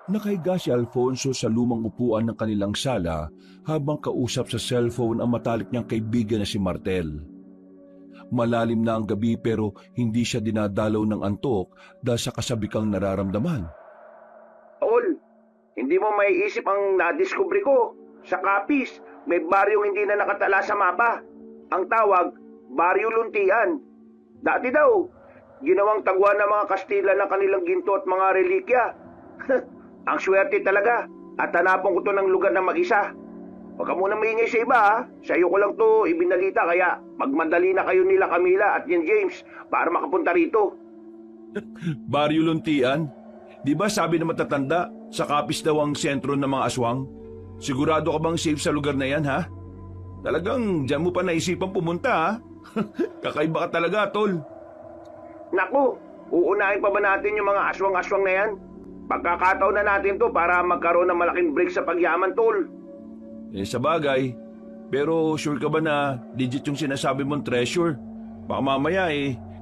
Nakahiga si Alfonso sa lumang upuan ng kanilang sala habang kausap sa cellphone ang matalik niyang kaibigan na si Martel. Malalim na ang gabi pero hindi siya dinadalaw ng antok dahil sa kasabikang nararamdaman. Tol, hindi mo maiisip ang nadiskubre ko. Sa Capiz, may baryong hindi na nakatala sa mapa. Ang tawag, Baryo Luntian. Dati daw, ginawang tagwa ng mga Kastila ng kanilang ginto at mga relikya. Ang swerte talaga at hanapon ko to ng lugar na mag-isa. Huwag ka muna maingay sa iba ha. Sa iyo ko lang to ibinalita kaya magmadali na kayo nila Camila at yan James para makapunta rito. Baryo Luntian? Di ba sabi na matatanda, sa Capiz daw ang sentro ng mga aswang? Sigurado ka bang safe sa lugar na yan ha? Talagang dyan mo pa naisipan pumunta ha? Kakaiba ka talaga, tol. Naku, uunahin pa ba natin yung mga aswang-aswang na yan? Pagkakataon na natin to para magkaroon ng malaking break sa pagyaman, tol. Sa bagay, pero sure ka ba na legit yung sinasabi mong treasure? Baka mamaya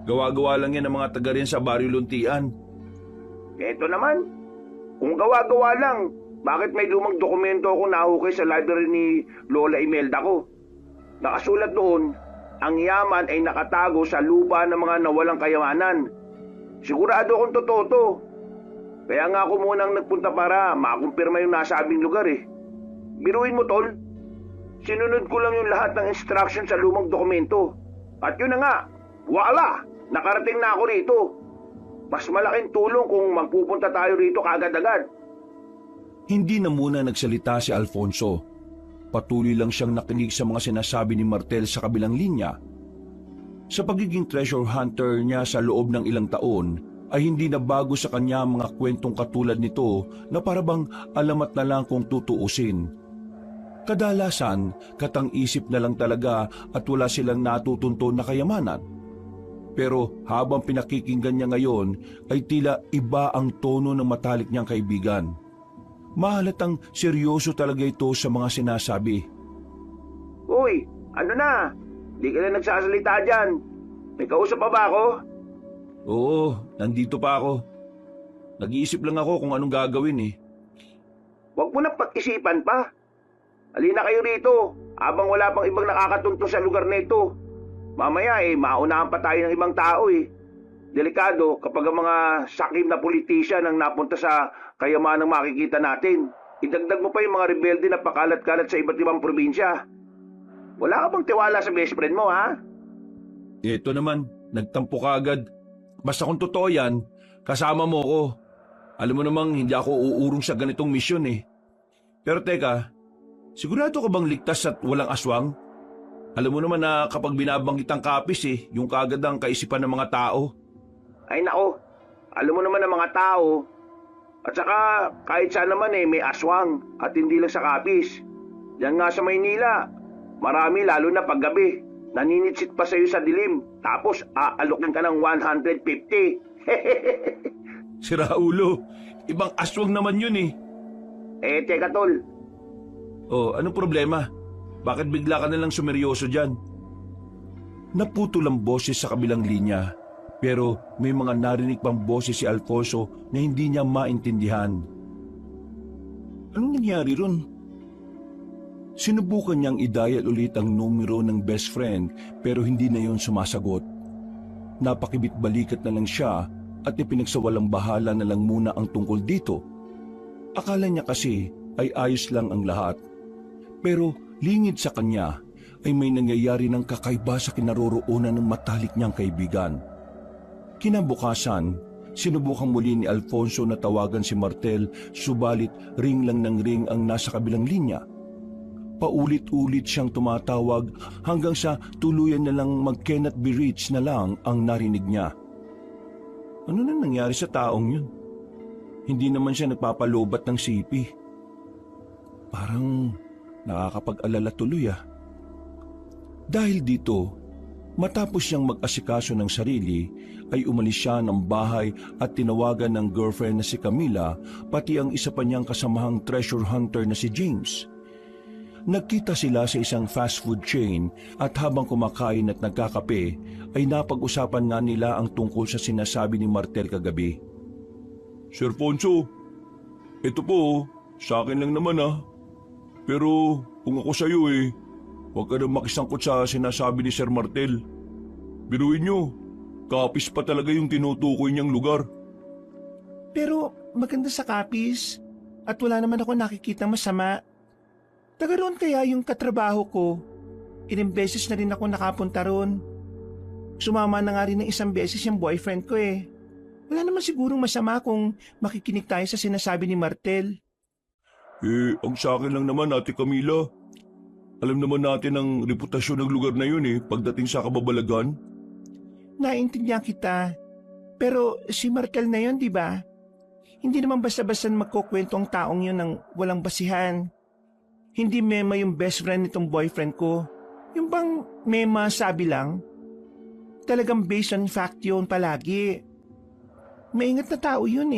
gawa-gawa lang yan ng mga taga rin sa Baryo Luntian. Eto naman, kung gawa-gawa lang, bakit may lumang dokumento ako nahukay sa library ni Lola Imelda ko? Nakasulat doon, ang yaman ay nakatago sa lupa ng mga nawalang kayamanan. Sigurado akong totoo to. Kaya nga ako munang nagpunta para makumpirma yung nasabing lugar eh. Biruin mo, tol. Sinunod ko lang yung lahat ng instruction sa lumang dokumento. At yun na nga, wala! Nakarating na ako rito. Mas malaking tulong kung magpupunta tayo rito kaagad-agad. Hindi na muna nagsalita si Alfonso. Patuloy lang siyang nakinig sa mga sinasabi ni Martel sa kabilang linya. Sa pagiging treasure hunter niya sa loob ng ilang taon, ay hindi na bago sa kanya mga kwentong katulad nito na parabang alamat na lang kung tutuusin. Kadalasan, katang-isip na lang talaga at wala silang natutunto na kayamanan. Pero habang pinakikinggan niya ngayon, ay tila iba ang tono ng matalik niyang kaibigan. Mahalatang seryoso talaga ito sa mga sinasabi. Uy, ano na? Di ka na nagsasalita dyan. May kausap pa ba ako? Oo, nandito pa ako. Nag-iisip lang ako kung anong gagawin eh. Huwag mo na pag-isipan pa. Halina kayo rito, habang wala pang ibang nakakatuntong sa lugar na ito. Mamaya maunahan pa tayo ng ibang tao eh. Delikado kapag ang mga sakim na politician ang napunta sa kayamanang makikita natin. Idagdag mo pa yung mga rebelde na pakalat-kalat sa iba't ibang probinsya. Wala ka bang tiwala sa best friend mo, ha? Ito naman, nagtampo ka agad. Basta kung totoo yan, kasama mo ko. Alam mo namang hindi ako uurong sa ganitong misyon eh. Pero teka, sigurado ka bang ligtas at walang aswang? Alam mo naman na kapag binabanggit ang Capiz yung kaagad ang kaisipan ng mga tao. Ay nako, alam mo naman ang mga tao. At saka kahit saan naman may aswang at hindi lang sa Capiz. Diyan nga sa Maynila, marami lalo na paggabi. Naninitsit pa sa'yo sa dilim, tapos aalokin ka ng 150. Si Raulo, ibang aswang naman yun eh. Teka tol. Oh, anong problema? Bakit bigla ka nalang sumeryoso dyan? Naputol ang boses sa kabilang linya, pero may mga narinig pang boses si Alfonso na hindi niya maintindihan. Anong nangyari ron? Sinubukan niyang i-dial ulit ang numero ng best friend pero hindi na yon sumasagot. Napakibit-balikat na lang siya at ipinagsawalang bahala na lang muna ang tungkol dito. Akala niya kasi ay ayos lang ang lahat. Pero lingid sa kanya ay may nangyayari ng kakaiba sa kinaroroonan ng matalik niyang kaibigan. Kinabukasan, sinubukan muli ni Alfonso na tawagan si Martel subalit ring lang ng ring ang nasa kabilang linya. Paulit-ulit siyang tumatawag hanggang sa tuluyan na lang mag-cannot be reached na lang ang narinig niya. Ano na nangyari sa taong yun? Hindi naman siya nagpapalobat ng sipi. Parang nakakapag-alala tuloy ah. Dahil dito, matapos siyang mag-asikaso ng sarili, ay umalis siya ng bahay at tinawagan ng girlfriend na si Camila pati ang isa pa niyang kasamahang treasure hunter na si James. Nagkita sila sa isang fast food chain at habang kumakain at nagkakape ay napag-usapan nga nila ang tungkol sa sinasabi ni Martel kagabi. Sir Poncho, Ito po, sa akin lang naman Pero kung ako sa'yo huwag ka na makisangkot sa sinasabi ni Sir Martel. Biruin nyo, Capiz pa talaga yung tinutukoy niyang lugar. Pero maganda sa Capiz at wala naman ako nakikita masama. Taga roon kaya yung katrabaho ko. Ilang beses na rin ako nakapunta roon. Sumama na nga rin ng isang beses yung boyfriend ko Wala naman sigurong masama kung makikinig tayo sa sinasabi ni Martel. Ang sa akin lang naman, Ate Camila. Alam naman natin ang reputasyon ng lugar na yun pagdating sa kababalagan. Naintindihan kita. Pero si Martel na yun, di ba? Hindi naman basta-basta magkukwento ang taong yun ng walang basihan. Hindi mema yung best friend nitong boyfriend ko. Yung bang mema sabi lang? Talagang based on fact yun palagi. Maingat na tao yun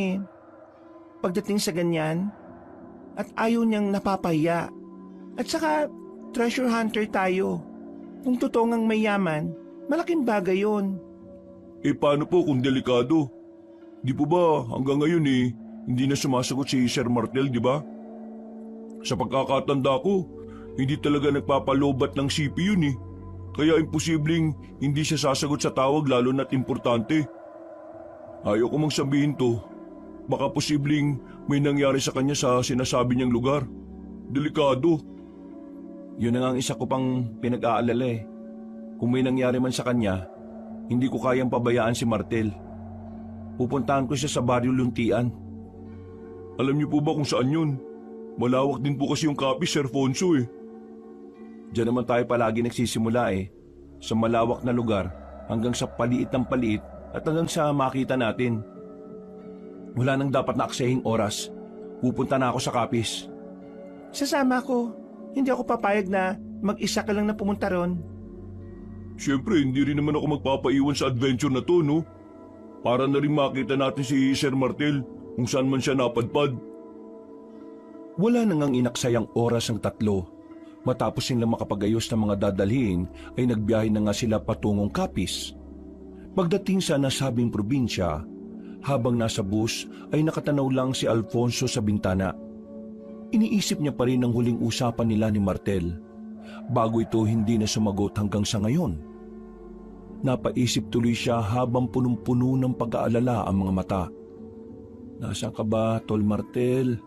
Pagdating sa ganyan, at ayaw niyang napapahiya. At saka, treasure hunter tayo. Kung totoo ngang mayaman, malaking bagay yun. Paano po kung delikado? Di po ba hanggang ngayon hindi na sumasagot si Sir Martel, di ba? Sa pagkakatanda ko, hindi talaga nagpapalobat ng CP yun Kaya imposibleng hindi siya sasagot sa tawag lalo na't importante. Ayaw ko mang sabihin to. Baka posibleng may nangyari sa kanya sa sinasabi niyang lugar. Delikado. Yun na nga ang isa ko pang pinag-aalala Kung may nangyari man sa kanya, hindi ko kayang pabayaan si Martel. Pupuntahan ko siya sa Baryo Luntian. Alam niyo po ba kung saan yun? Malawak din po kasi yung Capiz, Sir Fonso Diyan naman tayo palagi nagsisimula Sa malawak na lugar hanggang sa paliit ng paliit at hanggang sa makita natin. Wala nang dapat na aksehing oras. Pupunta na ako sa Capiz. Sasama ko. Hindi ako papayag na mag-isa ka lang na pumunta ron. Siyempre, hindi rin naman ako magpapaiwan sa adventure na to, no? Para na rin makita natin si Sir Martel kung saan man siya napadpad. Wala nang ang inaksayang oras ang tatlo. Matapos silang makapagayos ng mga dadalhin ay nagbiyahe na nga sila patungong Capiz. Pagdating sa nasabing probinsya, habang nasa bus ay nakatanaw lang si Alfonso sa bintana. Iniisip niya pa rin ang huling usapan nila ni Martel. Bago ito hindi na sumagot hanggang sa ngayon. Napaisip tuloy siya habang punong-puno ng pag-aalala ang mga mata. Nasaan ka ba, Tol Martel?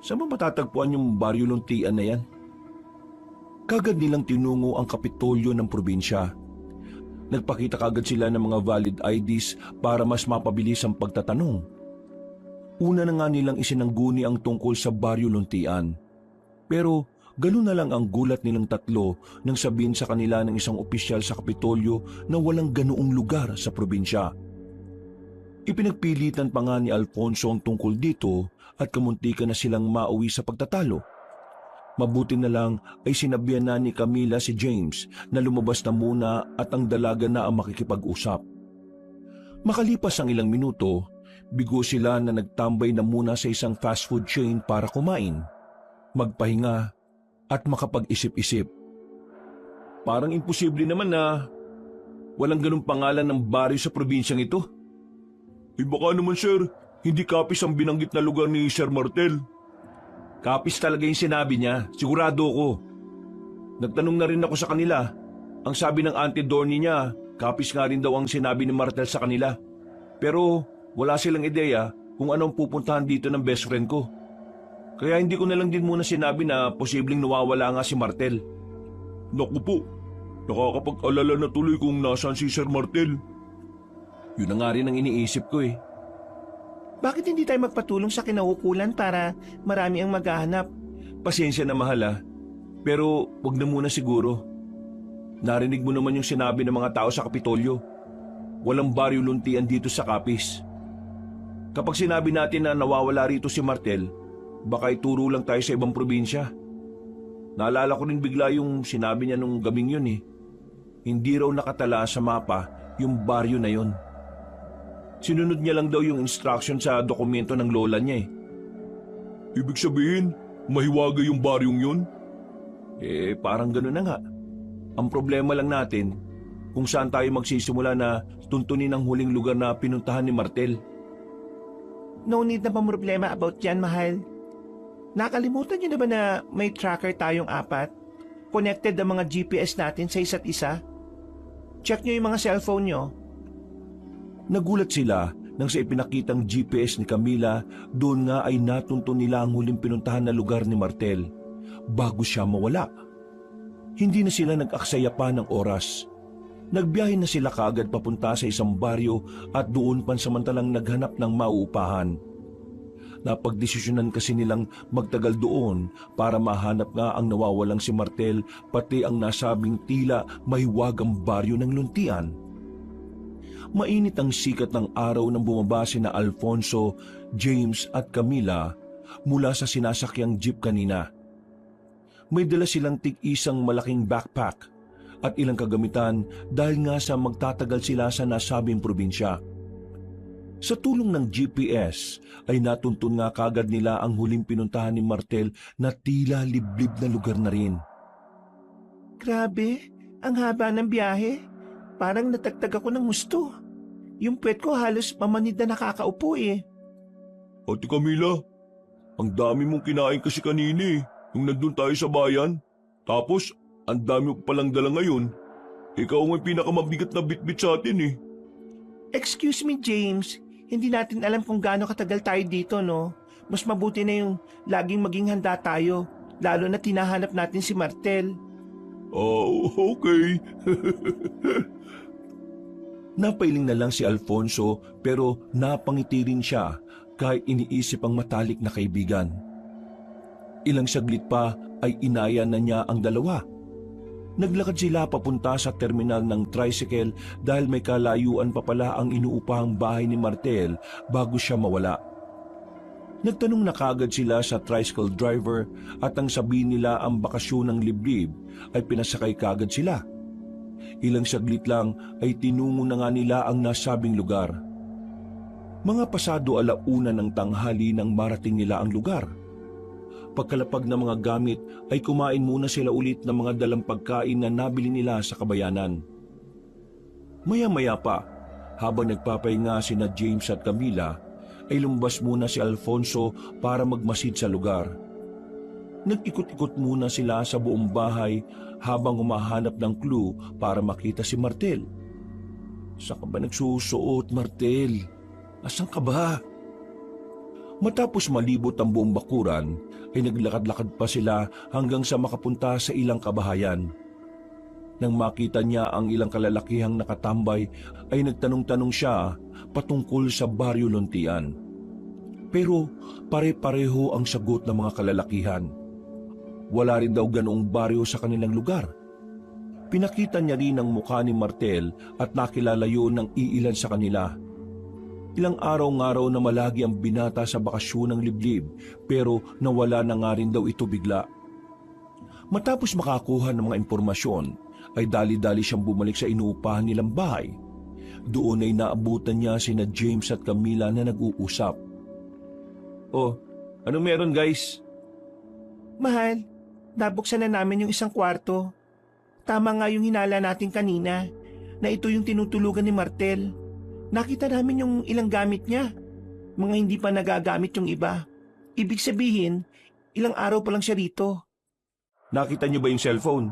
Saan mo matatagpuan yung Baryo Luntian na yan? Kagad nilang tinungo ang kapitolyo ng probinsya. Nagpakita kagad sila ng mga valid IDs para mas mapabilis ang pagtatanong. Una na nga nilang isinangguni ang tungkol sa Baryo Luntian. Pero ganoon na lang ang gulat nilang tatlo nang sabihin sa kanila ng isang opisyal sa Kapitolyo na walang ganoong lugar sa probinsya. Ipinagpilitan pa nga ni Alfonso ang tungkol dito at kamuntikan na silang mauwi sa pagtatalo. Mabuti na lang ay sinabihan na ni Camila si James na lumabas na muna at ang dalaga na ang makikipag-usap. Makalipas ang ilang minuto, bigo sila na nagtambay na muna sa isang fast food chain para kumain, magpahinga at makapag-isip-isip. Parang imposible naman na walang ganung pangalan ng baryo sa probinsyang ito. Baka naman sir, hindi Capiz ang binanggit na lugar ni Sir Martel. Capiz talaga yung sinabi niya, sigurado ko. Nagtanong na rin ako sa kanila. Ang sabi ng Auntie Dorny niya, Capiz nga rin daw ang sinabi ni Martel sa kanila. Pero wala silang ideya kung anong pupuntahan dito ng best friend ko. Kaya hindi ko na lang din muna sinabi na posibleng nawawala nga si Martel. Naku po, nakakapag-alala na tuloy kung nasaan si Sir Martel. Yun na nga rin ang iniisip ko Bakit hindi tayo magpatulong sa kinaukulan para marami ang maghahanap? Pasensya na mahal pero wag na muna siguro. Narinig mo naman yung sinabi ng mga tao sa Kapitolyo. Walang Baryo Luntian dito sa Capiz. Kapag sinabi natin na nawawala rito si Martel, baka ituro lang tayo sa ibang probinsya. Naalala ko rin bigla yung sinabi niya nung gabing yun Hindi raw nakatala sa mapa yung baryo na yun. Sinunod niya lang daw yung instruction sa dokumento ng lola niya Ibig sabihin, mahiwaga yung baryong yun? Parang gano'n na nga. Ang problema lang natin, kung saan tayo magsisimula na tuntunin ang huling lugar na pinuntahan ni Martel. No need na problema about yan, mahal. Nakalimutan niyo na ba na may tracker tayong 4? Connected ang mga GPS natin sa isa't isa? Check niyo yung mga cellphone niyo. Nagulat sila nang sa ipinakitang GPS ni Camila, doon nga ay natunto nila ang huling pinuntahan na lugar ni Martel bago siya mawala. Hindi na sila nag-aksaya pa ng oras. Nagbiyahe na sila kaagad papunta sa isang baryo at doon pansamantalang naghanap ng mauupahan. Napagdesisyonan kasi nilang magtagal doon para mahanap nga ang nawawalang si Martel pati ang nasabing tila mahiwagang baryo ng luntian. Mainit ang sikat ng araw nang bumaba sina Alfonso, James at Camila mula sa sinasakyang jeep kanina. May dala silang tig-isang malaking backpack at ilang kagamitan dahil nga sa magtatagal sila sa nasabing probinsya. Sa tulong ng GPS ay natuntun nga kagad nila ang huling pinuntahan ni Martel na tila liblib na lugar na rin. Grabe, ang haba ng biyahe. Parang natagtag ako ng gusto. Yung puwet ko halos mamanid na nakakaupo eh. Ate Camila, ang dami mong kinain kasi kanina nung nandun tayo sa bayan. Tapos, ang dami ko palang dala ngayon. Ikaw ang may pinakamabigat na bitbit sa atin Excuse me, James. Hindi natin alam kung gaano katagal tayo dito, no? Mas mabuti na yung laging maging handa tayo, lalo na tinahanap natin si Martel. Okay. Napailing na lang si Alfonso pero napangiti rin siya kahit iniisip ang matalik na kaibigan. Ilang saglit pa ay inaya na niya ang dalawa. Naglakad sila papunta sa terminal ng tricycle dahil may kalayuan pa pala ang inuupahang bahay ni Martel bago siya mawala. Nagtanong na kagad sila sa tricycle driver at ang sabihin nila ang bakasyon ng liblib ay pinasakay kagad sila. Ilang saglit lang ay tinungo na nga nila ang nasabing lugar. Mga pasado 1:00 ng tanghali nang marating nila ang lugar. Pagkalapag ng mga gamit ay kumain muna sila ulit ng mga dalang pagkain na nabili nila sa kabayanan. Maya-maya pa, habang nagpapahinga sina James at Camila, ay lumabas muna si Alfonso para magmasid sa lugar. Nag-ikot-ikot muna sila sa buong bahay habang humahanap ng clue para makita si Martel. Saan ka ba nagsusuot, Martel? Asan ka ba? Matapos malibot ang buong bakuran, ay naglakad-lakad pa sila hanggang sa makapunta sa ilang kabahayan. Nang makita niya ang ilang kalalakihang nakatambay, ay nagtanong-tanong siya patungkol sa baryo Luntian. Pero pare-pareho ang sagot ng mga kalalakihan. Wala rin daw ganoong baryo sa kanilang lugar. Pinakita niya rin ang mukha ni Martel at nakilala yun ng iilan sa kanila. Ilang araw-araw na malagi ang binata sa bakasyon ng liblib pero nawala na nga rin daw ito bigla. Matapos makakuha ng mga impormasyon ay dali-dali siyang bumalik sa inuupahan nilang bahay. Doon ay naabutan niya sina James at Camila na nag-uusap. Oh, anong meron guys? Mahal, nabuksan na namin yung isang kwarto. Tama nga yung hinala natin kanina, na ito yung tinutulugan ni Martel. Nakita namin yung ilang gamit niya. Mga hindi pa nagagamit yung iba. Ibig sabihin, ilang araw pa lang siya rito. Nakita niyo ba yung cellphone?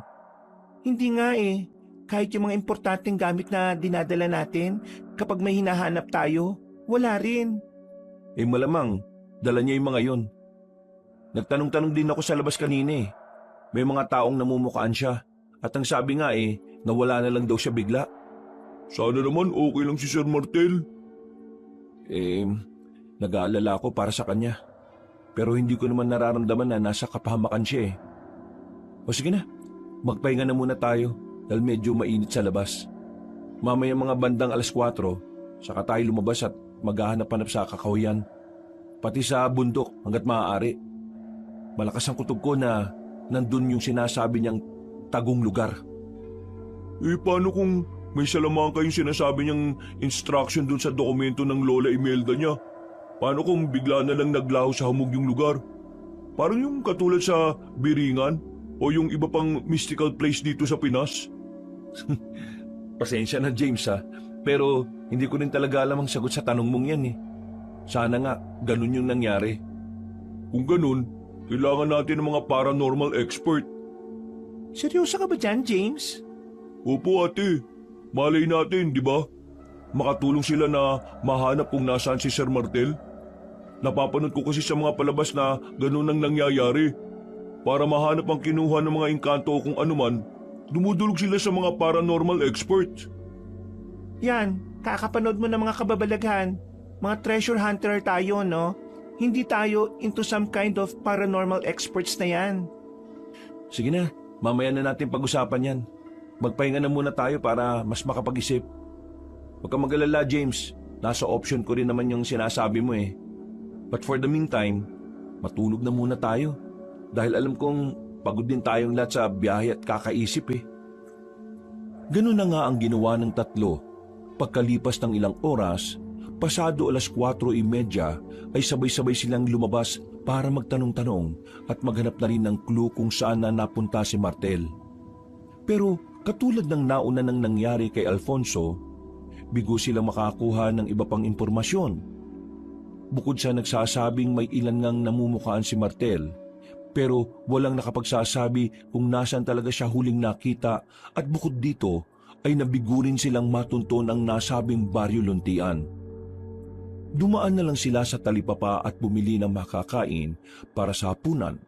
Hindi nga eh. Kahit yung mga importanteng gamit na dinadala natin, kapag may hinahanap tayo, wala rin. Malamang, dala niya yung mga yon. Nagtanong-tanong din ako sa labas kanina May mga taong namumukaan siya. At ang sabi nga nawala na lang daw siya bigla. Sana naman okay lang si Sir Martel. Nag-aalala ako para sa kanya. Pero hindi ko naman nararamdaman na nasa kapahamakan siya O sige na, magpahinga na muna tayo dahil medyo mainit sa labas. Mamaya mga bandang 4:00, saka tayo lumabas at maghahanap-hanap sa kakahuyan. Pati sa bundok hanggat maaari. Malakas ang kutob ko na nandun yung sinasabi niyang tagong lugar. Paano kung may salaman kayong sinasabi niyang instruction dun sa dokumento ng Lola Imelda niya? Paano kung bigla na lang naglaho sa hamog yung lugar? Parang yung katulad sa Biringan o yung iba pang mystical place dito sa Pinas? Pasensya na James pero hindi ko rin talaga alam ang sagot sa tanong mong yan Sana nga, ganun yung nangyari. Kung ganun, kailangan natin ng mga paranormal expert. Seryoso ka ba dyan, James? Opo ate, malay natin, di ba? Makatulong sila na mahanap kung nasaan si Sir Martel. Napapanood ko kasi sa mga palabas na ganun ang nangyayari. Para mahanap ang kinuha ng mga engkanto o kung anuman, dumudulog sila sa mga paranormal experts. Yan, kakapanood mo ng mga kababalaghan. Mga treasure hunter tayo, no? Hindi tayo into some kind of paranormal experts na yan. Sige na, mamaya na natin pag-usapan yan. Magpahinga na muna tayo para mas makapag-isip. Huwag kang mag-alala, James. Nasa option ko rin naman yung sinasabi mo eh. But for the meantime, matulog na muna tayo. Dahil alam kong pagod din tayong lahat sa biyahe at kakaisip eh. Ganun na nga ang ginawa ng tatlo. Pagkalipas ng ilang oras, pasado 4:30 ay sabay-sabay silang lumabas para magtanong-tanong at maghanap na rin ng clue kung saan na napunta si Martel. Pero katulad ng nauna nang nangyari kay Alfonso, bigo silang makakuha ng iba pang impormasyon. Bukod sa nagsasabing may ilan ngang namumukhaan si Martel, pero walang nakapagsasabi kung nasaan talaga siya huling nakita at bukod dito ay nabigo rin silang matunton ang nasabing Baryo Luntian. Dumaan na lang sila sa talipapa at bumili ng makakain para sa hapunan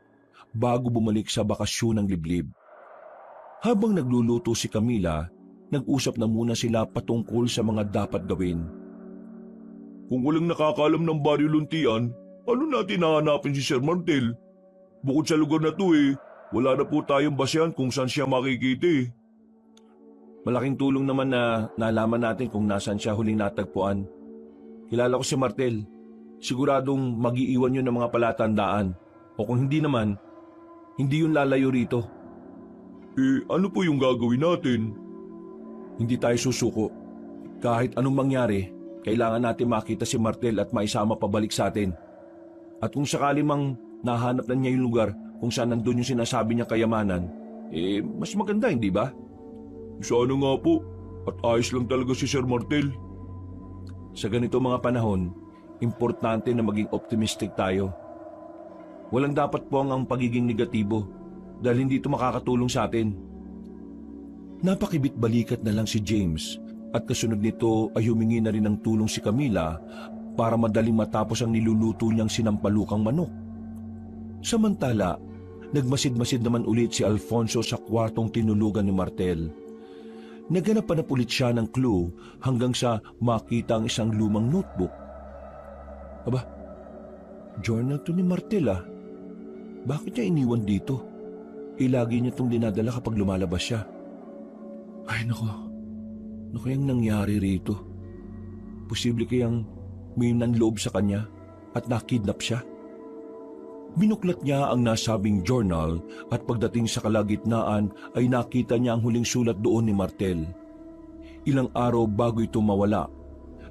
bago bumalik sa bakasyon ng liblib. Habang nagluluto si Camila, nag-usap na muna sila patungkol sa mga dapat gawin. Kung walang nakakalam ng Baryo Luntian, ano natin hahanapin si Sir Martel? Bukod sa lugar na to wala na po tayong basehan kung saan siya makikita eh. Malaking tulong naman na nalaman natin kung nasaan siya huling natagpuan. Kilala ko si Martel. Siguradong mag-iiwan yun ng mga palatandaan. O kung hindi naman, hindi yun lalayo rito. Ano po yung gagawin natin? Hindi tayo susuko. Kahit anong mangyari, kailangan natin makita si Martel at maisama pabalik sa atin. At kung sakali mang nahanap na niya yung lugar kung saan nandun yung sinasabi niya kayamanan, mas maganda, hindi ba? Sana nga po. At ayos lang talaga si Sir Martel. Sa ganito mga panahon, importante na maging optimistic tayo. Walang dapat po ang pagiging negatibo dahil hindi ito makakatulong sa atin. Napakibit-balikat na lang si James at kasunod nito ay humingi na rin ng tulong si Camila para madaling matapos ang niluluto niyang sinampalukang manok. Samantala, nagmasid-masid naman ulit si Alfonso sa kwartong tinulugan ni Martel. Naghanap ulit siya ng clue hanggang sa makita ang isang lumang notebook. Aba, journal to ni Martel ah. Bakit niya iniwan dito? Lagi niya itong dinadala kapag lumalabas siya. Ay nako, ano kayang nangyari rito? Posible kayang may nanloob sa kanya at nakidnap siya? Binuklat niya ang nasabing journal at pagdating sa kalagitnaan ay nakita niya ang huling sulat doon ni Martel. Ilang araw bago ito mawala,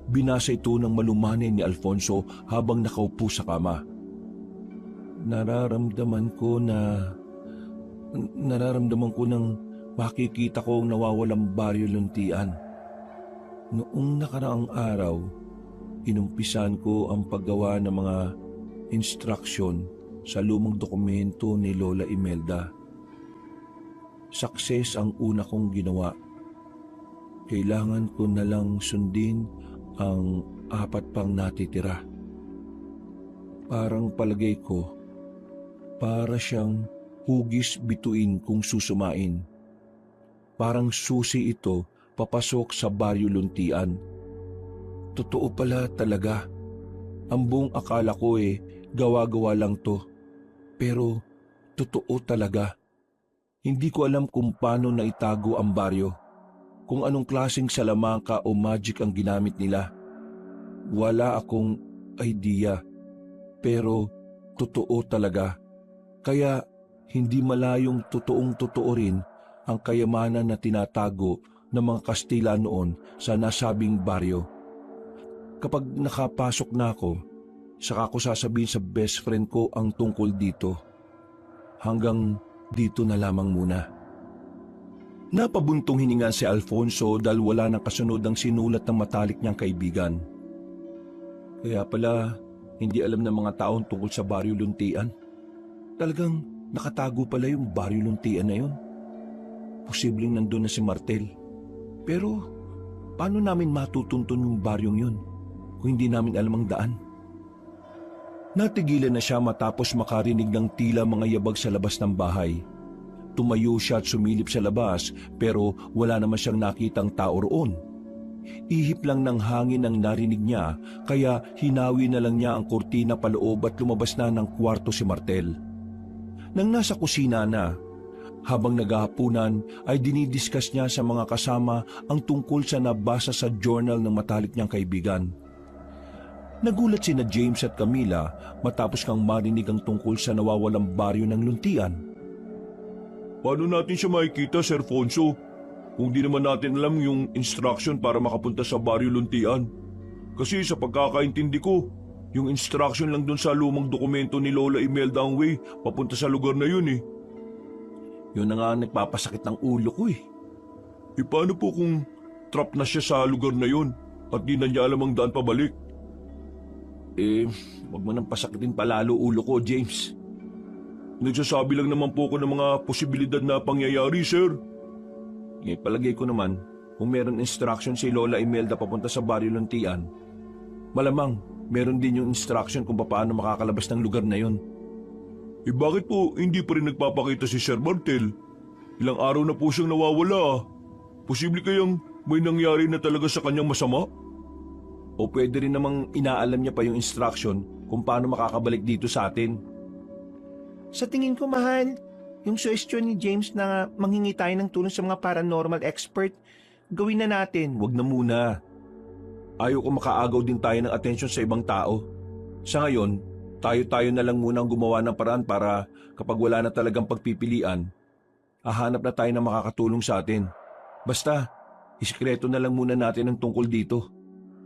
binasa ito ng malumanay ni Alfonso habang nakaupo sa kama. Nararamdaman ko nang makikita ko ang nawawalang Baryo Luntian. Noong nakaraang araw, inumpisan ko ang paggawa ng mga instruction sa lumang dokumento ni Lola Imelda. Success ang una kong ginawa. Kailangan ko na lang sundin ang 4 pang natitira. Parang palagay ko, para siyang hugis bituin kung susumain. Parang susi ito papasok sa Baryo Luntian. Totoo pala talaga. Ang buong akala ko gawa-gawa lang to. Pero totoo talaga. Hindi ko alam kung paano naitago ang baryo. Kung anong klaseng salamangka o magic ang ginamit nila. Wala akong idea. Pero totoo talaga. Kaya hindi malayong totoong-totoo rin ang kayamanan na tinatago ng mga Kastila noon sa nasabing baryo. Kapag nakapasok na ako, saka ko sasabihin sa best friend ko ang tungkol dito. Hanggang dito na lamang muna. Napabuntong hininga si Alfonso dahil wala nang kasunod ang sinulat ng matalik niyang kaibigan. Kaya pala, hindi alam ng mga taong tungkol sa Baryo Luntian. Talagang nakatago pala yung Baryo Luntian na yun. Posibleng nandun na si Martel. Pero, paano namin matutuntun yung baryong yun kung hindi namin alam ang daan? Natigilan na siya matapos makarinig ng tila mga yabag sa labas ng bahay. Tumayo siya at sumilip sa labas pero wala naman siyang nakitang tao roon. Ihip lang ng hangin ang narinig niya kaya hinawi na lang niya ang kurtina paloob at lumabas na ng kwarto si Martel. Nang nasa kusina na, habang naghahapunan ay dinidiscuss niya sa mga kasama ang tungkol sa nabasa sa journal ng matalik niyang kaibigan. Nagulat sina James at Camila matapos kang marinig ang tungkol sa nawawalang baryo ng Luntian. Paano natin siya makikita, Sir Fonso? Kung di naman natin alam yung instruction para makapunta sa Baryo Luntian. Kasi sa pagkakaintindi ko, yung instruction lang dun sa lumang dokumento ni Lola Imelda ang way papunta sa lugar na yun eh. Yun na nga ang nagpapasakit ng ulo ko eh. Paano po kung trap na siya sa lugar na yun at di na niya alam ang daan pabalik? Wag mo nang pasakitin palalo ulo ko, James. Nagsasabi lang naman po ko ng mga posibilidad na pangyayari, sir. Palagay ko naman, kung meron instruction si Lola Imelda papunta sa Baryo Luntian, malamang meron din yung instruction kung paano makakalabas ng lugar na yun. Bakit po hindi pa rin nagpapakita si Sir Martel? Ilang araw na po siyang nawawala. Posible kayang may nangyari na talaga sa kanyang masama? O pwede rin namang inaalam niya pa yung instruction kung paano makakabalik dito sa atin. Sa tingin ko, mahal, yung suggestion ni James na manghingi tayo ng tulong sa mga paranormal expert, gawin na natin. Wag na muna. Ayaw ko makaagaw din tayo ng atensyon sa ibang tao. Sa ngayon, tayo-tayo na lang muna ang gumawa ng paraan para kapag wala na talagang pagpipilian, hahanap na tayo na makakatulong sa atin. Basta, isikreto na lang muna natin ang tungkol dito.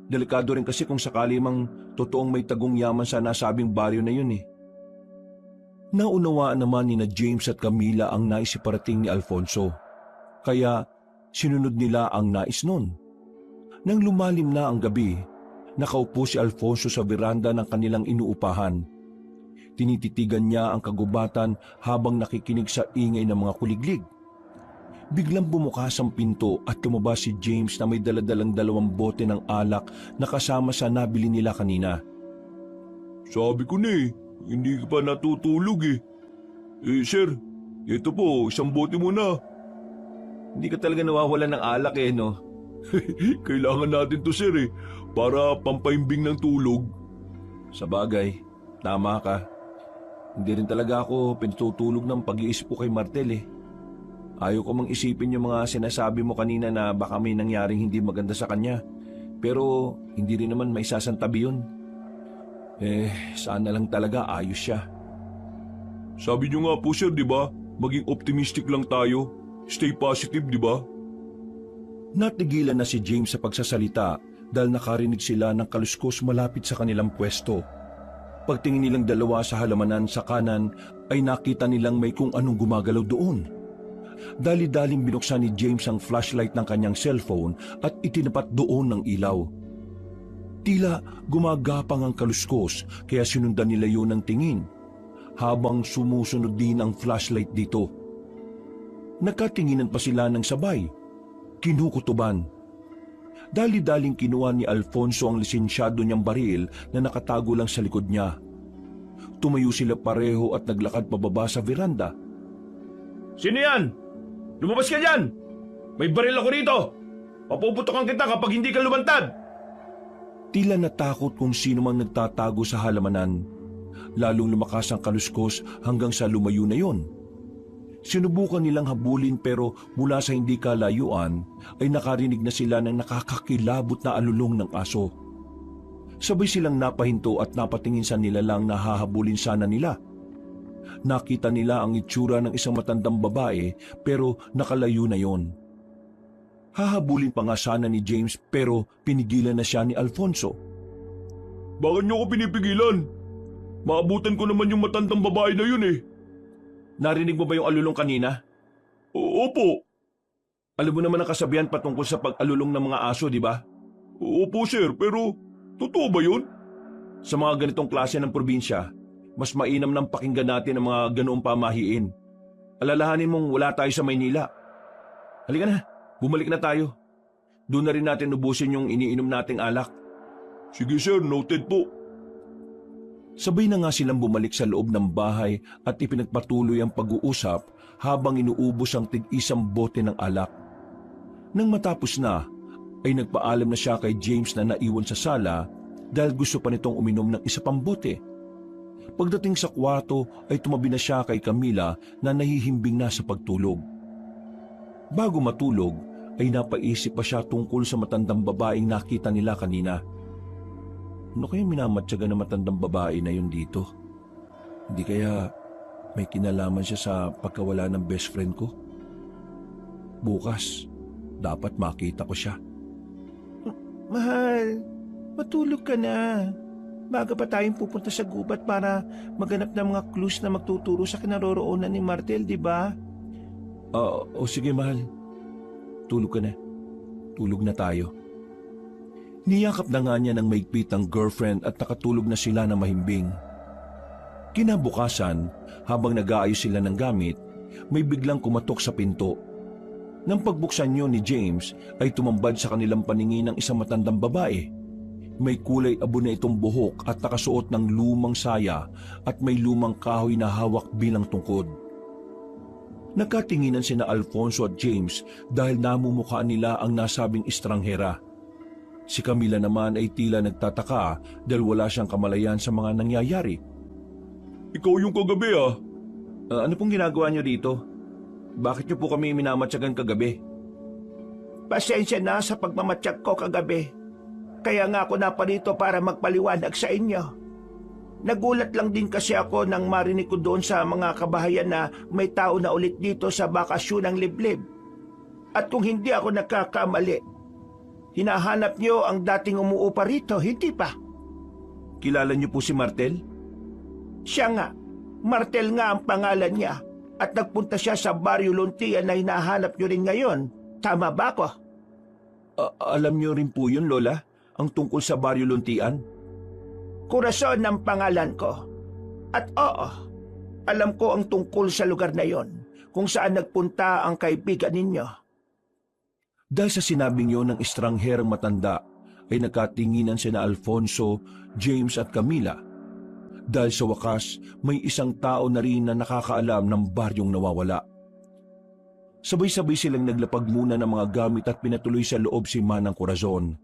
Delikado rin kasi kung sakali mang totoong may tagong yaman sa nasabing baryo na yun eh. Naunawaan naman ni na James at Camila ang naisiparating ni Alfonso. Kaya sinunod nila ang nais nun. Nang lumalim na ang gabi, nakaupo si Alfonso sa veranda ng kanilang inuupahan. Tinititigan niya ang kagubatan habang nakikinig sa ingay ng mga kuliglig. Biglang bumukas ang pinto at lumabas si James na may daladalang 2 bote ng alak na kasama sa nabili nila kanina. Sabi ko na eh, hindi ka pa natutulog eh. Sir, ito po, 1 bote muna. Hindi ka talaga nawawalan ng alak eh, no? Kailangan natin to, sir eh, para pampaimbing ng tulog. Sa bagay, tama ka. Hindi rin talaga ako pinatutulog ng pag-iisip ko kay Martel eh. Ayaw ko mang isipin yung mga sinasabi mo kanina na baka may nangyaring hindi maganda sa kanya. Pero hindi rin naman may sasantabi yun. Sana lang talaga ayos siya. Sabi niyo nga po, sir, di ba? Maging optimistic lang tayo. Stay positive, di ba? Natigilan na si James sa pagsasalita dahil nakarinig sila ng kaluskos malapit sa kanilang pwesto. Pagtingin nilang dalawa sa halamanan sa kanan ay nakita nilang may kung anong gumagalaw doon. Dali-daling binuksan ni James ang flashlight ng kanyang cellphone at itinapat doon ng ilaw. Tila gumagapang ang kaluskos kaya sinundan nila yun ng tingin habang sumusunod din ang flashlight dito. Nagkatinginan pa sila ng sabay. Kinukutuban. Dali-daling kinuha ni Alfonso ang lisensyado niyang baril na nakatago lang sa likod niya. Tumayo sila pareho at naglakad pababa sa veranda. Sino yan? Lumabas ka dyan! May baril ako rito! Papuputokan kita kapag hindi ka lumantad! Tila natakot kung sino mang nagtatago sa halamanan. Lalong lumakas ang kaluskos hanggang sa lumayo na yon. Sinubukan nilang habulin pero mula sa hindi kalayuan ay nakarinig na sila ng nakakakilabot na alulong ng aso. Sabay silang napahinto at napatingin sa nila lang na hahabulin sana nila. Nakita nila ang itsura ng isang matandang babae pero nakalayo na yon. Hahabulin pa nga sana ni James pero pinigilan na siya ni Alfonso. Bakit niyo ko pinipigilan? Maabutan ko naman yung matandang babae na yun eh. Narinig mo ba yung alulong kanina? Opo. Alam mo naman ang kasabihan patungkol sa pag-alulong ng mga aso, di ba? Opo, sir, pero totoo ba yun? Sa mga ganitong klase ng probinsya, mas mainam nang pakinggan natin ang mga ganoong pamahiin. Alalahanin mong wala tayo sa Maynila. Halika na, bumalik na tayo. Doon na rin natin ubusin yung iniinom nating alak. Sige sir, noted po. Sabay na nga silang bumalik sa loob ng bahay at ipinagpatuloy ang pag-uusap habang inuubos ang tig-isang bote ng alak. Nang matapos na, ay nagpaalam na siya kay James na naiwan sa sala dahil gusto pa nitong uminom ng isa pang bote. Pagdating sa kwarto ay tumabi na siya kay Camila na nahihimbing na sa pagtulog. Bago matulog ay napaisip pa siya tungkol sa matandang babaeng nakita nila kanina. Ano kaya minamatyaga na matandang babae na yun dito? Hindi kaya may kinalaman siya sa pagkawala ng best friend ko? Bukas, dapat makita ko siya. Mahal, matulog ka na. Baga pa tayong pupunta sa gubat para maghanap ng mga clues na magtuturo sa kinaroroonan ni Martel, di ba? O sige mahal, tulog ka na. Tulog na tayo. Niyakap na nga niya ng maigpit ang girlfriend at nakatulog na sila na mahimbing. Kinabukasan, habang nag-aayos sila ng gamit, may biglang kumatok sa pinto. Nang pagbuksan niyo ni James ay tumambad sa kanilang paningin ng isang matandang babae. May kulay abo na itong buhok at nakasuot ng lumang saya at may lumang kahoy na hawak bilang tungkod. Nagkatinginan sina Alfonso at James dahil namumukhaan nila ang nasabing estranghera. Si Camila naman ay tila nagtataka dahil wala siyang kamalayan sa mga nangyayari. Ikaw yung kagabi ah. Ano pong ginagawa niyo dito? Bakit niyo po kami minamatyagan kagabi? Pasensya na sa pagmamatsyag ko kagabi. Kaya nga ako naparito para magpaliwanag sa inyo. Nagulat lang din kasi ako nang marinig ko doon sa mga kabahayan na may tao na ulit dito sa bakasyon ng liblib. At kung hindi ako nagkakamali, hinahanap niyo ang dating umuupa rito, hindi pa? Kilala niyo po si Martel? Siya nga, Martel nga ang pangalan niya. At nagpunta siya sa Baryo Luntian na hinahanap niyo rin ngayon. Tama ba ko? Alam niyo rin po yun, Lola? Ang tungkol sa Baryo Luntian? Corazon ang pangalan ko. At oo, alam ko ang tungkol sa lugar na yon, kung saan nagpunta ang kaibigan ninyo. Dahil sa sinabing yon ng estrangherang matanda, ay nakatinginan sina Alfonso, James at Camila. Dahil sa wakas, may isang tao na rin na nakakaalam ng baryong nawawala. Sabay-sabay silang naglapag muna ng mga gamit at pinatuloy sa loob si Manang Corazon.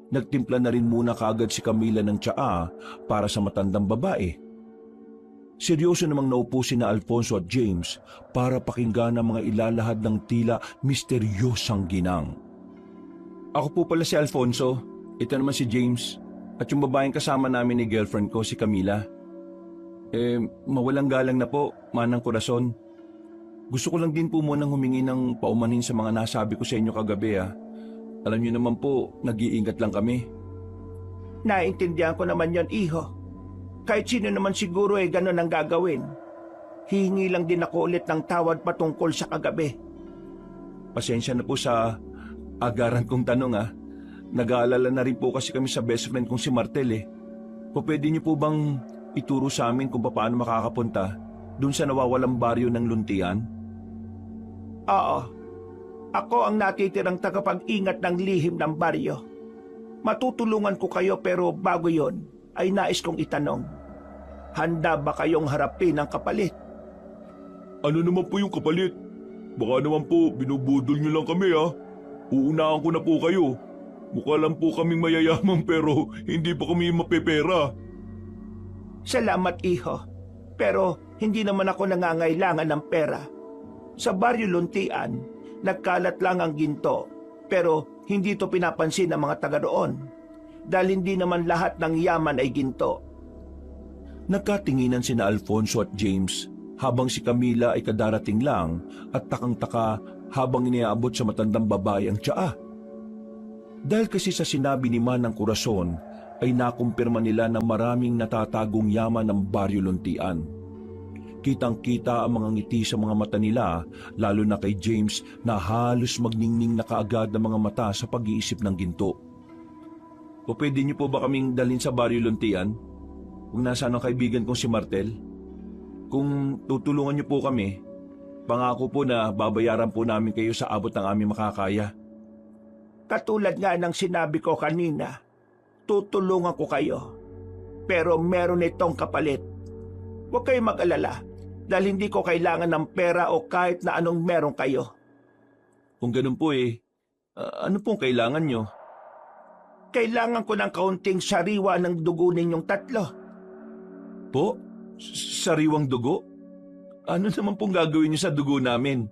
Nagtimpla na rin muna kaagad si Camila ng tsaa para sa matandang babae. Seryoso namang naupo sina Alfonso at James para pakinggan ang mga ilalahad ng tila misteryosang ginang. Ako po pala si Alfonso, ito naman si James, at yung babaeng kasama namin ni girlfriend ko si Camila. Mawalang galang na po, Manang Corazon. Gusto ko lang din po munang humingi ng paumanhin sa mga nasabi ko sa inyo kagabi ah. Alam niyo naman po, nag-iingat lang kami. Naintindihan ko naman yon, iho. Kahit sino naman siguro ganun ang gagawin. Hihingi lang din ako ulit ng tawad patungkol sa kagabi. Pasensya na po sa agaran kong tanong ah. Nag-aalala na rin po kasi kami sa best friend kong si Martel eh. Pwede niyo po bang ituro sa amin kung paano makakapunta dun sa nawawalang baryo ng Luntian? Oo. Ako ang natitirang tagapag-ingat ng lihim ng baryo. Matutulungan ko kayo pero bago yon ay nais kong itanong. Handa ba kayong harapin ang kapalit? Ano naman po yung kapalit? Baka naman po binubudol niyo lang kami ah. Uunahan ko na po kayo. Mukha lang po kaming mayayaman pero hindi pa kami mapepera. Salamat, iho. Pero hindi naman ako nangangailangan ng pera. Sa Baryo Luntian, nagkalat lang ang ginto, pero hindi ito pinapansin ng mga taga roon, dahil hindi naman lahat ng yaman ay ginto. Nagkatinginan sina Alfonso at James habang si Camila ay kadarating lang at takang-taka habang iniaabot sa matandang babae ang tsaa. Dahil kasi sa sinabi ni Manang Corazon ay nakumpirma nila na maraming natatagong yaman ng Baryo Luntian. Kitang-kita ang mga ngiti sa mga mata nila, lalo na kay James na halos magningning na kaagad ang mga mata sa pag-iisip ng ginto. O pwede niyo po ba kaming dalhin sa Baryo Luntian? Kung nasaan ang kaibigan kong si Martel? Kung tutulungan niyo po kami, pangako po na babayaran po namin kayo sa abot ng aming makakaya. Katulad nga ng sinabi ko kanina, tutulungan ko kayo. Pero meron itong kapalit. Huwag kayong mag-alala dahil hindi ko kailangan ng pera o kahit na anong meron kayo. Kung ganun po ano pong kailangan niyo? Kailangan ko ng kaunting sariwa ng dugo ninyong tatlo. Po? Sariwang dugo? Ano naman pong gagawin niyo sa dugo namin?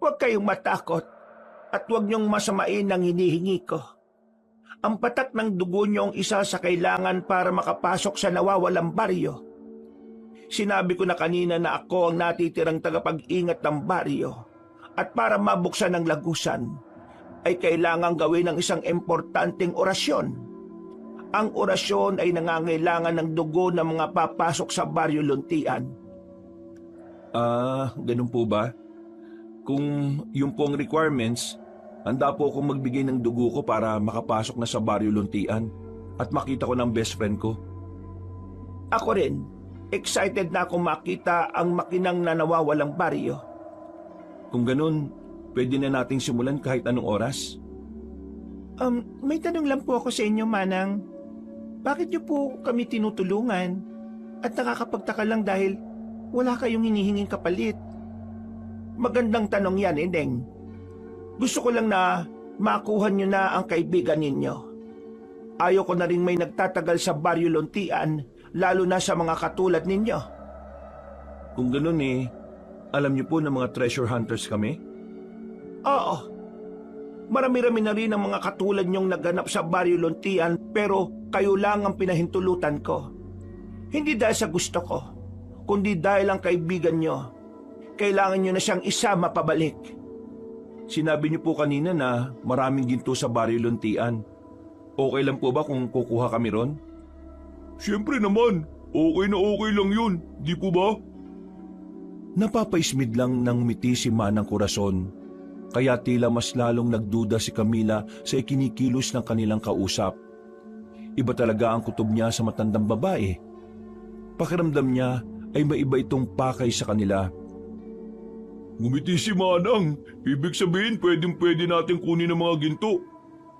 Huwag kayong matakot at huwag niyong masamain ang hinihingi ko. Ang patak ng dugo niyo ang isa sa kailangan para makapasok sa nawawalang baryo. Sinabi ko na kanina na ako ang natitirang tagapag-ingat ng baryo at para mabuksan ang lagusan ay kailangang gawin ng isang importanteng orasyon. Ang orasyon ay nangangailangan ng dugo ng mga papasok sa Baryo Luntian. Ganun po ba? Kung yung po ang requirements, handa po akong magbigay ng dugo ko para makapasok na sa Baryo Luntian at makita ko ng best friend ko. Ako rin, excited na akong makita ang makinang na nawawalang baryo. Kung ganun, pwede na nating simulan kahit anong oras? May tanong lang po ako sa inyo, Manang. Bakit niyo po kami tinutulungan? At nakakapagtaka lang dahil wala kayong hinihinging kapalit. Magandang tanong yan, Ineng. Gusto ko lang na makuha niyo na ang kaibigan ninyo. Ayaw ko na rin may nagtatagal sa Baryo Luntian, lalo na sa mga katulad ninyo. Kung ganun alam niyo po na mga treasure hunters kami? Oo. Marami-rami na rin ang mga katulad niyong naganap sa Baryo Luntian pero kayo lang ang pinahintulutan ko. Hindi dahil sa gusto ko, kundi dahil ang kaibigan niyo. Kailangan niyo na siyang isama pabalik. Sinabi niyo po kanina na maraming ginto sa Baryo Luntian. Okay lang po ba kung kukuha kami ron? Siyempre naman, okay na okay lang yun, di po ba? Napapaismid lang ng ngumiti si Manang Corazon. Kaya tila mas lalong nagduda si Camila sa ikinikilos ng kanilang kausap. Iba talaga ang kutob niya sa matandang babae. Pakiramdam niya ay maiba itong pakay sa kanila. Ngumiti si Manang, ibig sabihin pwedeng-pwede natin kunin ang mga ginto.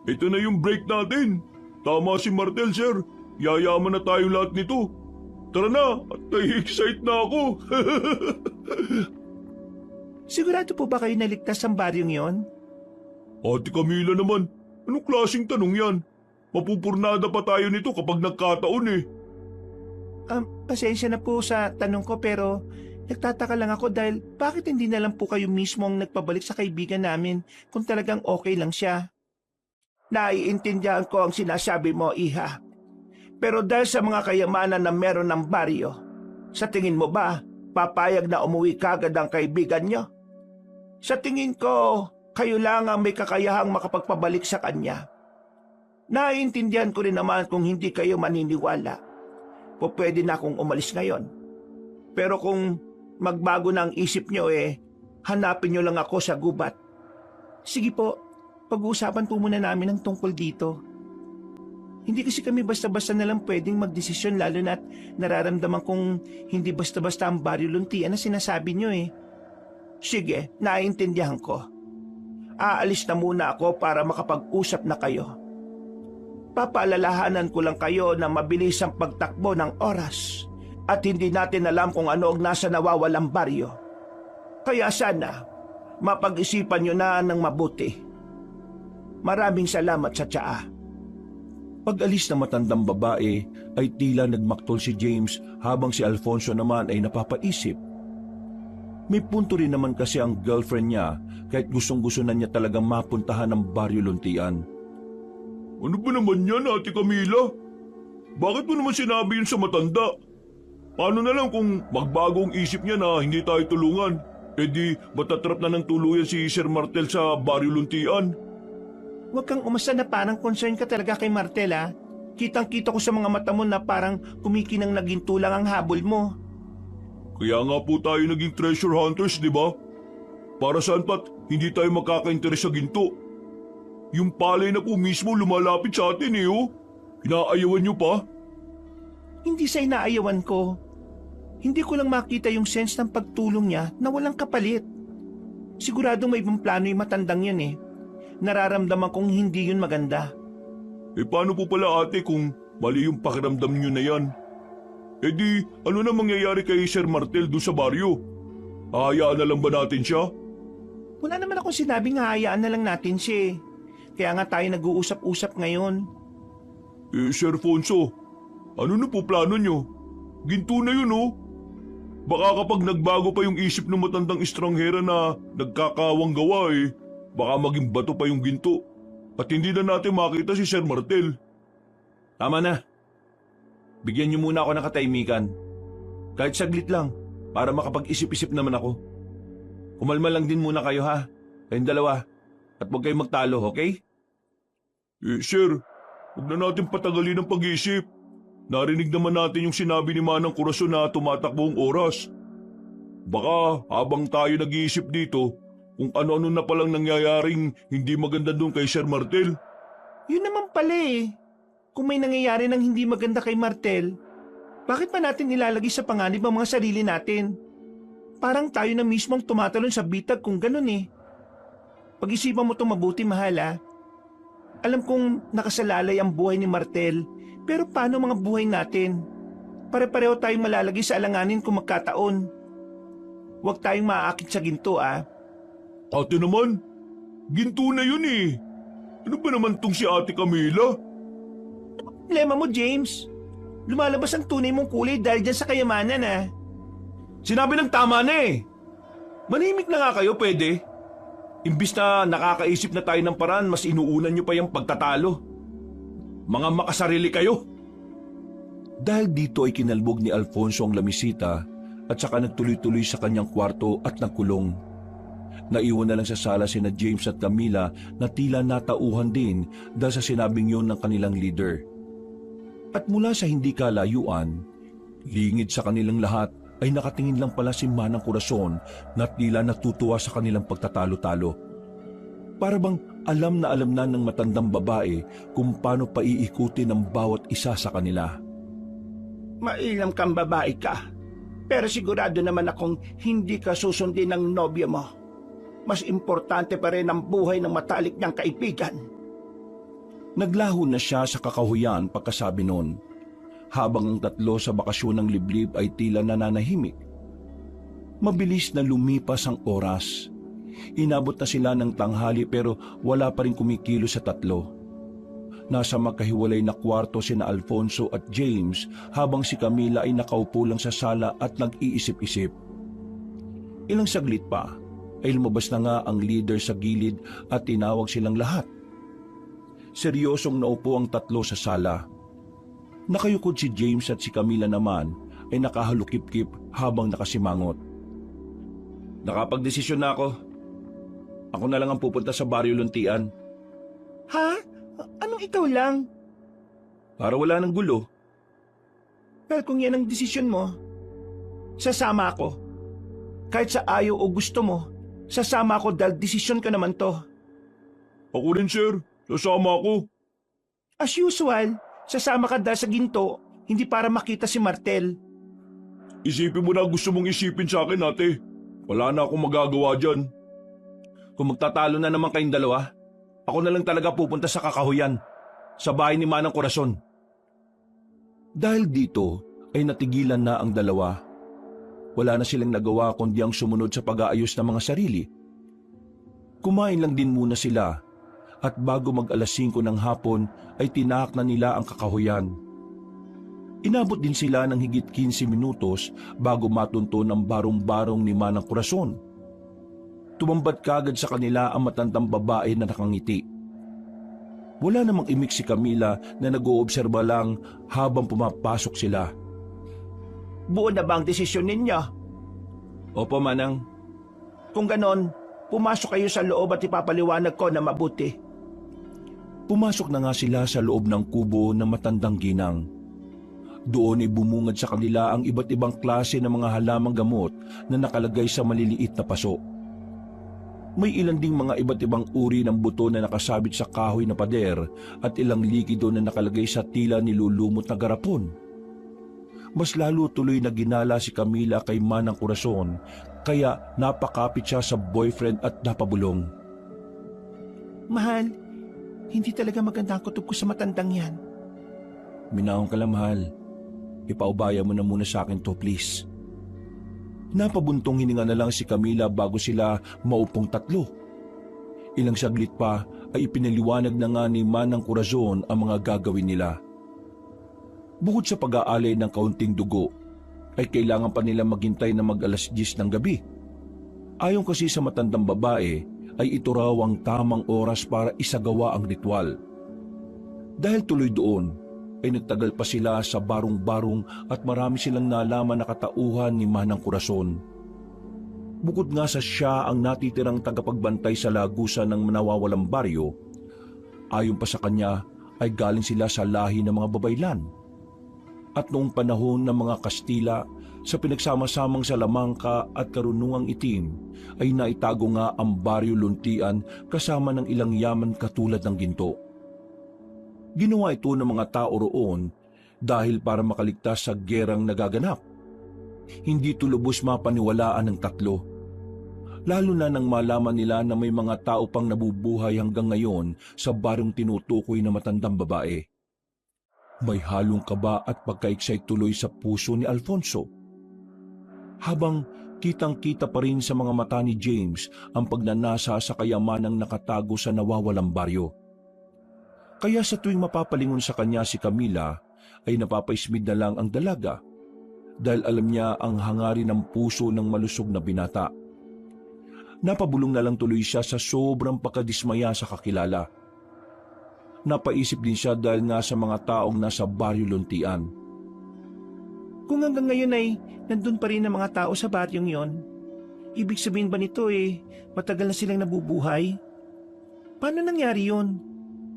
Ito na yung break natin. Tama si Martel, sir. Yayaman na tayong lahat nito. Tara na, at nai-excite na ako. Sigurado po ba kayo naligtas ang baryong yon? Ate Camila naman, anong klaseng tanong yan? Mapupurnada pa tayo nito kapag nagkataon eh. Pasensya na po sa tanong ko pero nagtataka lang ako dahil bakit hindi na lang po kayo mismo ang nagpabalik sa kaibigan namin kung talagang okay lang siya? Naiintindihan ko ang sinasabi mo, Iha. Pero dahil sa mga kayamanan na meron ng baryo, sa tingin mo ba, papayag na umuwi kagad ang kaibigan niyo? Sa tingin ko, kayo lang ang may kakayahang makapagpabalik sa kanya. Naiintindihan ko rin naman kung hindi kayo maniniwala. Pwede na akong umalis ngayon. Pero kung magbago na ang isip niyo hanapin niyo lang ako sa gubat. Sige po, pag-uusapan po muna namin ang tungkol dito. Hindi kasi kami basta-basta na lang pwedeng magdesisyon lalo na't nararamdaman kong hindi basta-basta ang Baryo Luntian na sinasabi niyo Sige, naiintindihan ko. Aalis na muna ako para makapag-usap na kayo. Papaalalahanan ko lang kayo na mabilis ang pagtakbo ng oras at hindi natin alam kung ano ang nasa nawawalang baryo. Kaya sana, mapag-isipan nyo na ng mabuti. Maraming salamat sa tsaa. Pag-alis ng matandang babae ay tila nagmaktol si James habang si Alfonso naman ay napapaisip. May punto rin naman kasi ang girlfriend niya kahit gustong-gusto na niya talagang mapuntahan ang Baryo Luntian. Ano ba naman yan, Ate Camila? Bakit mo naman sinabi yun sa matanda? Paano na lang kung magbago ang isip niya na hindi tayo tulungan? E di matatrap na ng tuluyan si Sir Martel sa Baryo Luntian. Huwag kang umasa na parang concern ka talaga kay Martel Kitang-kita ko sa mga mata mo na parang kumikinang naginto lang ang habol mo. Kaya nga po tayo naging treasure hunters, di ba? Para saan pat hindi tayo makaka-interes sa ginto? Yung palay na po mismo lumalapit sa atin eh oh. Inaayawan niyo pa? Hindi sa inaayawan ko. Hindi ko lang makita yung sense ng pagtulong niya na walang kapalit. Sigurado may ibang plano yung matandang yan eh. Nararamdaman kong hindi yun maganda. Eh paano po pala ate kung mali yung pakiramdam niyo na yan? Eh di, ano na mangyayari kay Sir Martel doon sa baryo? Hahayaan na lang ba natin siya? Wala naman akong sinabing hahayaan na lang natin siya eh. Kaya nga tayo nag-uusap-usap ngayon. Eh Sir Fonso, ano na po plano niyo? Ginto na yun oh. Baka kapag nagbago pa yung isip ng matandang estranghera na nagkakawang gawa eh, baka maging bato pa yung ginto. At hindi na natin makita si Sir Martel. Tama na. Bigyan niyo muna ako ng katahimikan. Kahit saglit lang, para makapag-isip-isip naman ako. Kumalma lang din muna kayo ha, kayong dalawa. At huwag kayong magtalo, okay? Eh sir, huwag na natin patagalin ang pag-iisip. Narinig naman natin yung sinabi ni Manang Corazon na tumatakbo ang oras. Baka habang tayo nag-iisip dito, kung ano-ano na palang nangyayaring hindi maganda doon kay Sir Martel. Yun naman pala eh. Kung may nangyayari ng hindi maganda kay Martel, bakit pa natin nilalagay sa panganib ang mga sarili natin? Parang tayo na mismo ang tumatalon sa bitag kung ganun eh. Pag-isipan mo itong mabuti, mahal ah. Alam kong nakasalalay ang buhay ni Martel, pero paano mga buhay natin? Pare-pareho tayong malalagay sa alanganin kung magkataon. Huwag tayong maaakit sa ginto ah. Ate naman, ginto na yun eh. Ano ba naman tong si Ate Camila? Problema mo, James. Lumalabas ang tunay mong kulay dahil dyan sa kayamanan ah. Sinabi ng tama na eh. Manimik na nga kayo, pwede. Imbis na nakakaisip na tayo ng paraan, mas inuunan niyo pa yung pagtatalo. Mga makasarili kayo. Dahil dito ay kinalbog ni Alfonso ang lamisita at saka nagtuloy-tuloy sa kanyang kwarto at nagkulong. Naiwan na lang sa sala sina James at Camila na tila natauhan din dahil sa sinabing yun ng kanilang leader. At mula sa hindi kalayuan, lingid sa kanilang lahat ay nakatingin lang pala si Manang Corazon na tila natutuwa sa kanilang pagtatalo-talo. Para bang alam na ng matandang babae kung paano paiikutin ang bawat isa sa kanila. Mailam kang babae ka, pero sigurado naman akong hindi ka susundin ng nobyo mo. Mas importante pa rin ang buhay ng matalik niyang kaibigan. Naglaho na siya sa kakahuyan pagkasabi noon, habang ang tatlo sa bakasyon ng liblib ay tila nananahimik. Mabilis na lumipas ang oras. Inabot na sila ng tanghali pero wala pa rin kumikilo sa tatlo. Nasa magkahiwalay na kwarto sina Alfonso at James habang si Camila ay nakaupo lang sa sala at nag-iisip-isip. Ilang saglit pa ay lumabas na nga ang leader sa gilid at tinawag silang lahat. Seryosong naupo ang tatlo sa sala. Nakayukod si James at si Camila naman ay nakahalukip-kip habang nakasimangot. Nakapagdesisyon na ako. Ako na lang ang pupunta sa Baryo Luntian. Ha? Anong ikaw lang? Para wala ng gulo. Pero kung yan ang desisyon mo, sasama ako. Kahit sa ayaw o gusto mo, sasama ako dahil desisyon ko naman to. Ako rin sir, sasama ako. As usual, sasama ka dahil sa ginto, hindi para makita si Martel. Isipin mo na gusto mong isipin sa akin ate. Wala na akong magagawa dyan. Kung magtatalo na naman kayong dalawa, ako na lang talaga pupunta sa kakahuyan, sa bahay ni Manang Corazon. Dahil dito ay natigilan na ang dalawa. Wala na silang nagawa kundi ang sumunod sa pag-aayos ng mga sarili. Kumain lang din muna sila at bago mag-alas 5 ng hapon ay tinahak na nila ang kakahuyan. Inabot din sila ng higit 15 minutos bago matunto ng barong-barong ni Manang Corazon. Tumambad kagad sa kanila ang matandang babae na nakangiti. Wala namang imik si Camila na nag-oobserba lang habang pumapasok sila. Buo na ba ang desisyon ninyo? Opo, Manang. Kung ganon, pumasok kayo sa loob at ipapaliwanag ko na mabuti. Pumasok na nga sila sa loob ng kubo ng matandang ginang. Doon ay bumungad sa kanila ang iba't ibang klase ng mga halamang gamot na nakalagay sa maliliit na paso. May ilan ding mga iba't ibang uri ng buto na nakasabit sa kahoy na pader at ilang likido na nakalagay sa tila nilulumot na garapon. Mas lalo tuloy na ginala si Camila kay Manang Corazon, kaya napakapit siya sa boyfriend at napabulong. Mahal, hindi talaga maganda ang kutob ko sa matandang yan. Minahon ka lang, mahal. Ipaubaya mo na muna sa akin to, please. Napabuntong hininga na lang si Camila bago sila maupong tatlo. Ilang saglit pa ay ipinaliwanag na nga ni Manang Corazon ang mga gagawin nila. Bukod sa pag-aalay ng kaunting dugo, ay kailangan pa nila maghintay na mag-alas 10 ng gabi. Ayon kasi sa matandang babae, ay ito raw ang tamang oras para isagawa ang ritual. Dahil tuloy doon, ay nagtagal pa sila sa barong-barong at marami silang nalaman na katauhan ni Manang Corazon. Bukod nga sa siya ang natitirang tagapagbantay sa lagusan ng nawawalang baryo, ayon pa sa kanya ay galing sila sa lahi ng mga babaylan. At noong panahon ng mga Kastila, sa pinagsama-samang Salamangka at Karunungang Itim, ay naitago nga ang baryo Luntian kasama ng ilang yaman katulad ng ginto. Ginawa ito ng mga tao roon dahil para makaligtas sa gerang nagaganap. Hindi ito lubos mapaniwalaan ng tatlo. Lalo na nang malaman nila na may mga tao pang nabubuhay hanggang ngayon sa baryong tinutukoy na matandang babae. May halong kaba at pagka-excite tuloy sa puso ni Alfonso. Habang kitang-kita pa rin sa mga mata ni James ang pagnanasa sa kayamanang nakatago sa nawawalang baryo. Kaya sa tuwing mapapalingon sa kanya si Camila, ay napapaismid na lang ang dalaga dahil alam niya ang hangarin ng puso ng malusog na binata. Napabulong na lang tuloy siya sa sobrang pagkadismaya sa kakilala. Napaisip din siya dahil nga sa mga taong nasa baryo Luntian. Kung hanggang ngayon ay nandun pa rin ang mga tao sa baryong yon, ibig sabihin ba nito matagal na silang nabubuhay? Paano nangyari yon?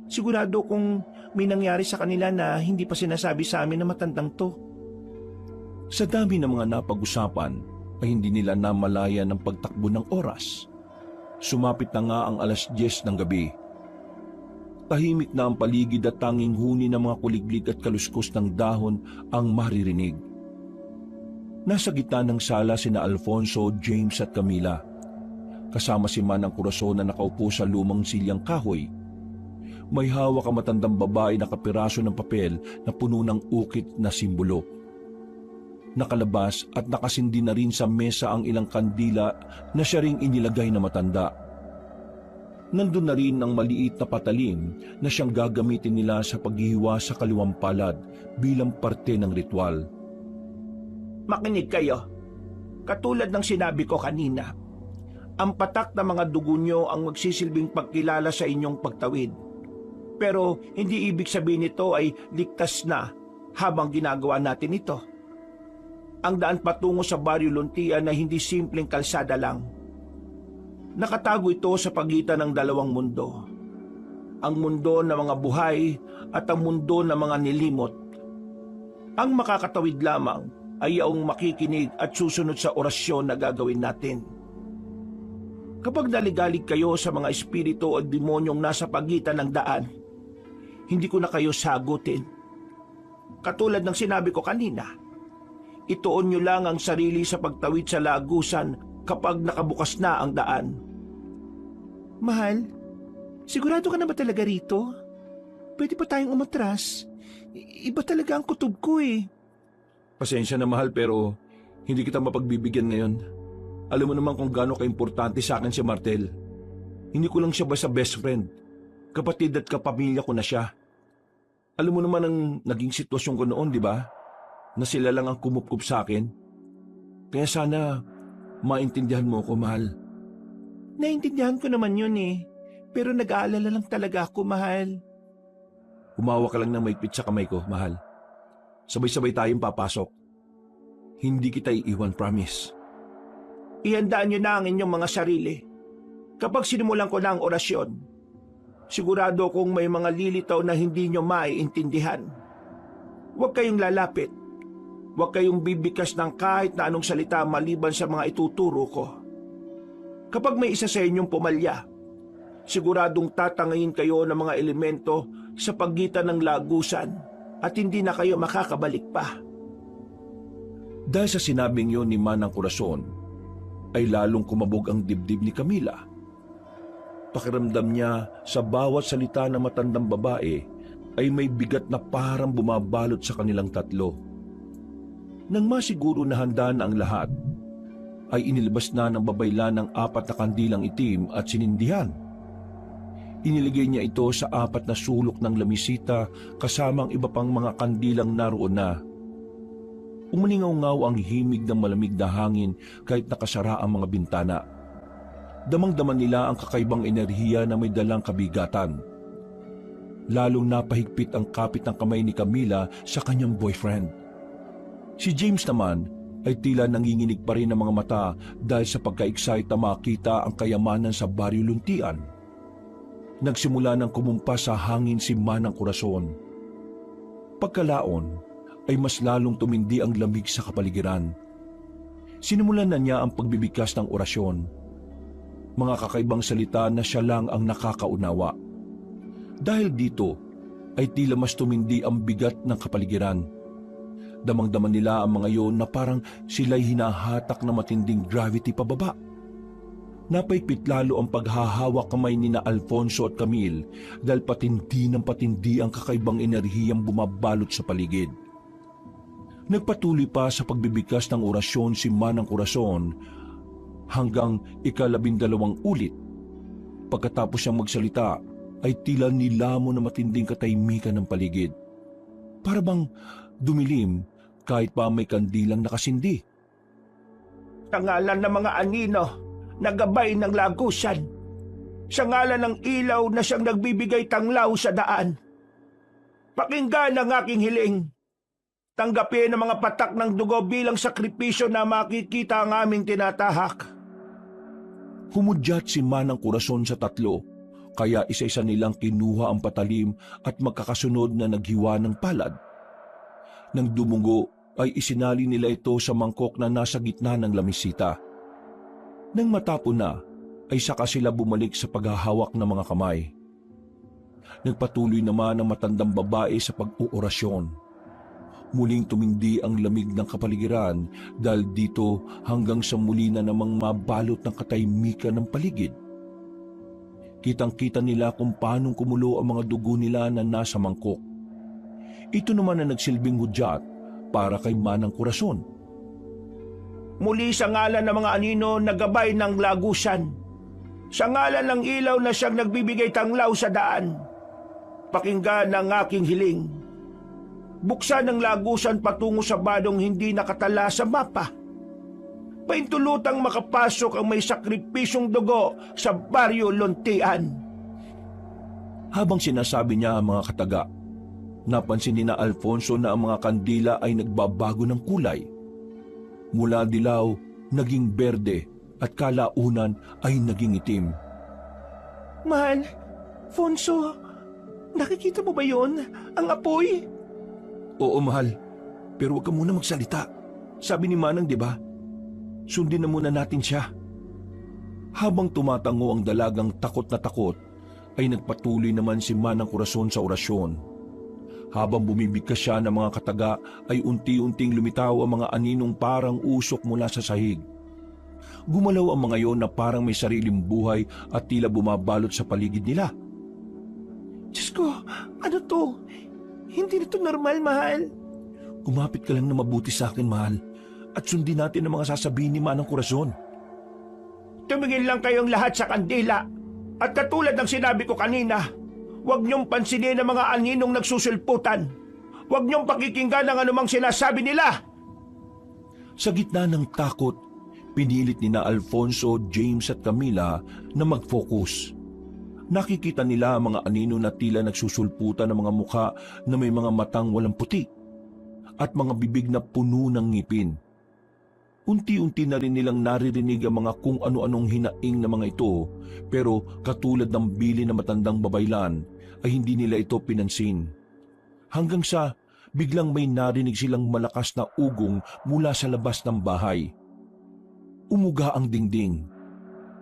Sigurado kung may nangyari sa kanila na hindi pa sinasabi sa amin na matandang to. Sa dami ng mga napag-usapan ay hindi nila namalaya ng pagtakbo ng oras. Sumapit na nga ang alas 10 ng gabi. Tahimik na ang paligid at tanging huni ng mga kuliglig at kaluskos ng dahon ang maririnig. Nasa gitna ng sala sina Alfonso, James at Camila. Kasama si Manang Corazon na nakaupo sa lumang silyang kahoy. May hawak ang matandang babae na kapiraso ng papel na puno ng ukit na simbolo. Nakalabas at nakasindi na rin sa mesa ang ilang kandila na siya ring inilagay na matanda. Nandun na rin ang maliit na patalim na siyang gagamitin nila sa paghihiwa sa kaliwang palad bilang parte ng ritual. Makinig kayo. Katulad ng sinabi ko kanina, ang patak na mga dugo nyo ang magsisilbing pagkilala sa inyong pagtawid. Pero hindi ibig sabihin nito ay ligtas na habang ginagawa natin ito. Ang daan patungo sa baryo Luntian na hindi simpleng kalsada lang. Nakatago ito sa pagitan ng dalawang mundo. Ang mundo ng mga buhay at ang mundo ng mga nilimot. Ang makakatawid lamang ay yaong makikinig at susunod sa orasyon na gagawin natin. Kapag naligalig kayo sa mga espiritu o demonyong nasa pagitan ng daan, hindi ko na kayo sagutin. Katulad ng sinabi ko kanina, ituon nyo lang ang sarili sa pagtawid sa lagusan kapag nakabukas na ang daan. Mahal, sigurado ka na ba talaga rito? Pwede pa tayong umatras. Iba talaga ang kutob ko Pasensya na, mahal, pero hindi kita mapagbibigyan ngayon. Alam mo naman kung gaano kaimportante sa akin si Martel. Hindi ko lang siya basta best friend. Kapatid at kapamilya ko na siya. Alam mo naman ang naging sitwasyon ko noon, di ba? Na sila lang ang kumupkup sa akin. Kaya sana maintindihan mo ako, mahal. Naintindihan ko naman yun pero nag-aalala lang talaga ako, mahal. Humawa ka lang ng maigpit sa kamay ko, mahal. Sabay-sabay tayong papasok. Hindi kita iiwan, promise. Ihandaan nyo na ang inyong mga sarili. Kapag sinimulan ko na ang orasyon, sigurado kong may mga lilitaw na hindi nyo maiintindihan. Huwag kayong lalapit. Huwag kayong bibikas ng kahit na anong salita maliban sa mga ituturo ko. Kapag may isa sa inyong pumalya, siguradong tatangayin kayo ng mga elemento sa pagitan ng lagusan at hindi na kayo makakabalik pa. Dahil sa sinabing yon ni Manang Corazon, ay lalong kumabog ang dibdib ni Camila. Pakiramdam niya sa bawat salita ng matandang babae ay may bigat na parang bumabalot sa kanilang tatlo. Nang masiguro na handa na ang lahat, ay inilabas na ng babaylan ng 4 na kandilang itim at sinindihan. Iniligay niya ito sa 4 na sulok ng lamisita kasamang iba pang mga kandilang naroon na. Umalingaw-ngaw ang himig ng malamig na hangin kahit nakasara ang mga bintana. Damang-daman nila ang kakaibang enerhiya na may dalang kabigatan. Lalong napahigpit ang kapit ng kamay ni Camila sa kanyang boyfriend. Si James naman ay tila nanginginig pa rin ang mga mata dahil sa pagka-excite na makita ang kayamanan sa Baryo Luntian. Nagsimula ng kumumpas sa hangin si Manang Corazon. Pagkalaon ay mas lalong tumindi ang lamig sa kapaligiran. Sinimulan na niya ang pagbibigkas ng orasyon. Mga kakaibang salita na siya lang ang nakakaunawa. Dahil dito ay tila mas tumindi ang bigat ng kapaligiran. Damang-daman nila ang mga iyon na parang sila'y hinahatak na matinding gravity pababa. Napaikpit lalo ang paghahawak kamay ni na Alfonso at Camille dahil patindi ng patindi ang kakaibang enerhiyang bumabalot sa paligid. Nagpatuloy pa sa pagbibigkas ng orasyon si Manang Corazon hanggang 12 ulit. Pagkatapos siyang magsalita ay tila nilamon na matinding katahimikan ng paligid. Para bang dumilim kahit pa may kandilang nakasindi. Sa ngalan ng mga anino na gabay ng lagusan, sa ngalan ng ilaw na siyang nagbibigay tanglaw sa daan, pakinggan ang aking hiling. Tanggapin ang mga patak ng dugo bilang sakripisyo na makikita ang aming tinatahak. Humudyat si Manang Corazon sa tatlo, kaya isa-isa nilang kinuha ang patalim at magkakasunod na naghiwa ng palad. Nang dumungo ay isinali nila ito sa mangkok na nasa gitna ng lamisita. Nang matapon na ay saka sila bumalik sa paghahawak ng mga kamay. Nagpatuloy naman ang matandang babae sa pag-uorasyon. Muling tumindi ang lamig ng kapaligiran dahil dito hanggang sa muli na namang mabalot ng katahimikan ng paligid. Kitang-kita nila kung paanong kumulo ang mga dugo nila na nasa mangkok. Ito naman ang nagsilbing hudyat para kay Manang Corazon. Muli sa ngalan ng mga anino na gabay ng lagusan, sa ngalan ng ilaw na siyang nagbibigay tanglaw sa daan, pakinggan ang aking hiling. Buksan ang lagusan patungo sa badong hindi nakatala sa mapa. Paintulutang makapasok ang may sakripisyong dugo sa Baryo Luntian. Habang sinasabi niya ang mga kataga, napansin ni na Alfonso na ang mga kandila ay nagbabago ng kulay. Mula dilaw, naging berde at kalaunan ay naging itim. Mahal, Fonso, nakikita mo ba yon? Ang apoy? Oo, mahal. Pero huwag ka muna magsalita. Sabi ni Manang, di ba? Sundin na muna natin siya. Habang tumatango ang dalagang takot na takot, ay nagpatuloy naman si Manang Corazon sa orasyon. Habang bumibigkas siya ng mga kataga, ay unti-unting lumitaw ang mga aninong parang usok mula sa sahig. Gumalaw ang mga yon na parang may sariling buhay at tila bumabalot sa paligid nila. Diyos ko, ano to? Hindi na to normal, mahal. Kumapit ka lang na mabuti sa akin, mahal, at sundin natin ang mga sasabihin ni Manang Corazon. Tumingin lang kayong lahat sa kandila. At katulad ng sinabi ko kanina, huwag niyong pansinin ang mga aninong nagsusulputan. Huwag niyong pakikinggan ang anumang sinasabi nila. Sa gitna ng takot, pinilit ni na Alfonso, James at Camila na mag-focus. Nakikita nila ang mga anino na tila nagsusulputan ng mga mukha na may mga matang walang puti at mga bibig na puno ng ngipin. Unti-unti na rin nilang naririnig ang mga kung ano-anong hinaing na mga ito, pero katulad ng bili na matandang babaylan ay hindi nila ito pinansin. Hanggang sa biglang may narinig silang malakas na ugong mula sa labas ng bahay. Umuga ang dingding.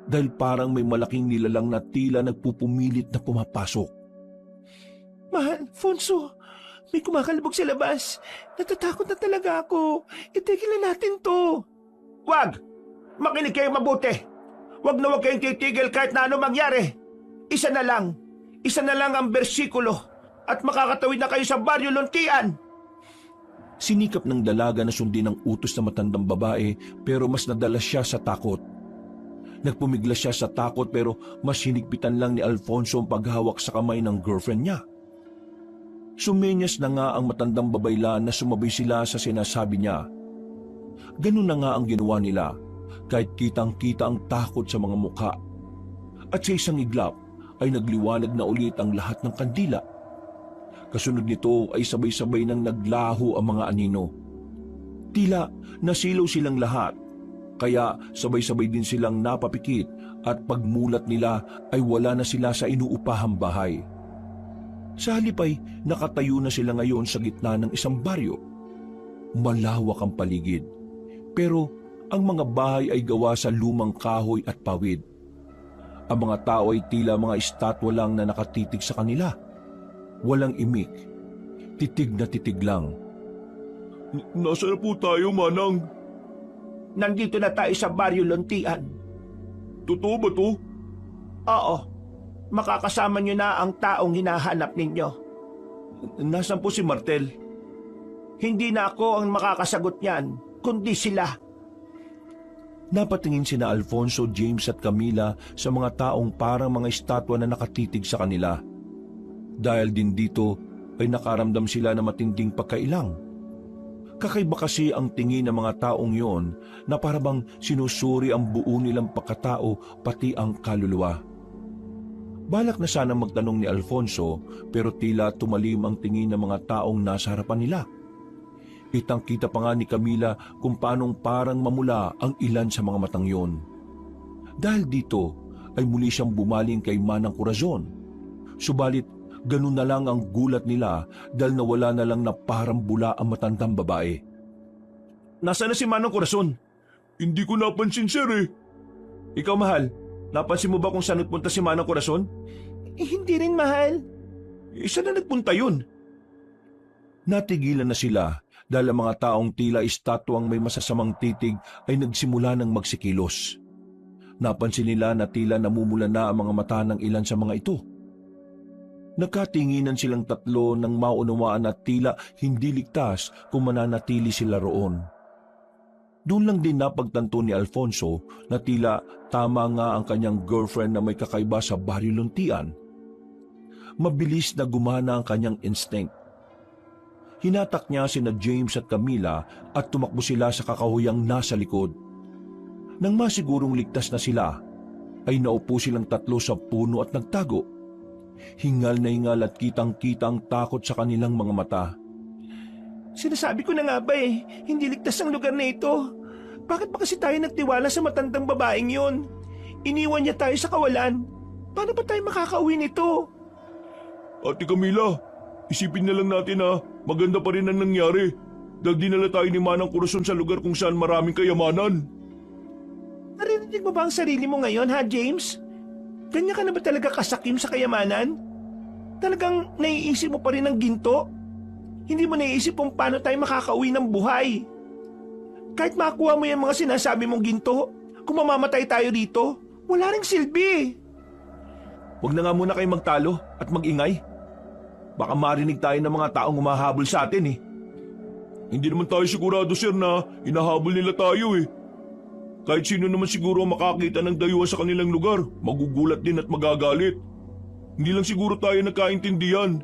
dahil parang may malaking nilalang na tila nagpupumilit na pumapasok. Mahal, Fonso, may kumakalabog sa labas. Natatakot na talaga ako. Itigil na natin to. Wag! Makinig kayo mabuti! Wag na wag kayong titigil kahit na ano mangyari. Isa na lang ang bersikulo at makakatawid na kayo sa Baryo Luntian. Sinikap ng dalaga na sundin ang utos na matandang babae pero mas nadala siya sa takot. Nagpumiglas siya sa takot pero mas hinigpitan lang ni Alfonso ang paghawak sa kamay ng girlfriend niya. Sumenyas na nga ang matandang babayla na sumabay sila sa sinasabi niya. Ganun na nga ang ginawa nila kahit kitang-kita ang takot sa mga mukha. At sa isang iglap ay nagliwanag na ulit ang lahat ng kandila. Kasunod nito ay sabay-sabay nang naglaho ang mga anino. Tila nasilaw silang lahat, kaya sabay-sabay din silang napapikit at pagmulat nila ay wala na sila sa inuupahang bahay. Sa halip ay nakatayo na sila ngayon sa gitna ng isang baryo. Malawak ang paligid, pero ang mga bahay ay gawa sa lumang kahoy at pawid. Ang mga tao ay tila mga estatwa lang na nakatitig sa kanila. Walang imik, titig na titig lang. Nasa na po tayo, Manang? Nandito na tayo sa Baryo Luntian. Totoo ba to? Oo, makakasama nyo na ang taong hinahanap ninyo. Nasaan po si Martel? Hindi na ako ang makakasagot niyan, kundi sila. Napatingin sina Alfonso, James at Camila sa mga taong parang mga estatwa na nakatitig sa kanila. Dahil din dito ay nakaramdam sila na matinding pagkailang. Kakaiba kasi ang tingin ng mga taong yon na parabang sinusuri ang buo nilang pagkatao pati ang kaluluwa. Balak na sanang magtanong ni Alfonso pero tila tumalim ang tingin ng mga taong nasa harapan nila. Kitang-kita pa nga ni Camila kung paanong parang mamula ang ilan sa mga matang yon. Dahil dito ay muli siyang bumaling kay Manang Corazon. Subalit ganun na lang ang gulat nila dahil nawala na lang na parang bula ang matandang babae. Nasaan na si Manang Corazon? Hindi ko napansin, sir eh. Ikaw, mahal, napansin mo ba kung saan nagpunta si Manang Corazon? Hindi rin, mahal. Saan na nagpunta yun? Natigilan na sila dahil ang mga taong tila estatwang may masasamang titig ay nagsimula ng magsikilos. Napansin nila na tila namumula na ang mga mata ng ilan sa mga ito. Nagkatinginan silang tatlo nang maunawaan na tila hindi ligtas kung mananatili sila roon. Doon lang din napagtanto ni Alfonso na tila tama nga ang kanyang girlfriend na may kakaiba sa Baryo Luntian. Mabilis na gumana ang kanyang instinct. Hinatak niya sina James at Camila at tumakbo sila sa kakahuyang nasa likod. Nang masigurong ligtas na sila, ay naupo silang tatlo sa puno at nagtago. Hingal na hingal at kitang-kita ang takot sa kanilang mga mata. Sinasabi ko na nga ba hindi ligtas ang lugar na ito. Bakit ba kasi tayo nagtiwala sa matandang babaeng yon? Iniwan niya tayo sa kawalan. Paano ba tayo makakauwi nito? Ate Camila, isipin na lang natin maganda pa rin ang nangyari dahil dinala tayo ni Manang Corazon sa lugar kung saan maraming kayamanan. Narinig mo ba ang sarili mo ngayon, ha, James? Ganyan ka na ba talaga kasakim sa kayamanan? Talagang naiisip mo pa rin ang ginto? Hindi mo naiisip kung paano tayo makakauwi ng buhay. Kahit makuha mo yung mga sinasabi mong ginto, kung mamamatay tayo dito, wala ring silbi. Huwag na nga muna kayo magtalo at magingay. Baka marinig tayo ng mga taong humahabol sa atin eh. Hindi naman tayo sigurado, sir, na hinahabol nila tayo eh. Kahit sino naman siguro makakita ng dayuhan sa kanilang lugar, magugulat din at magagalit. Hindi lang siguro tayo nagkaintindihan.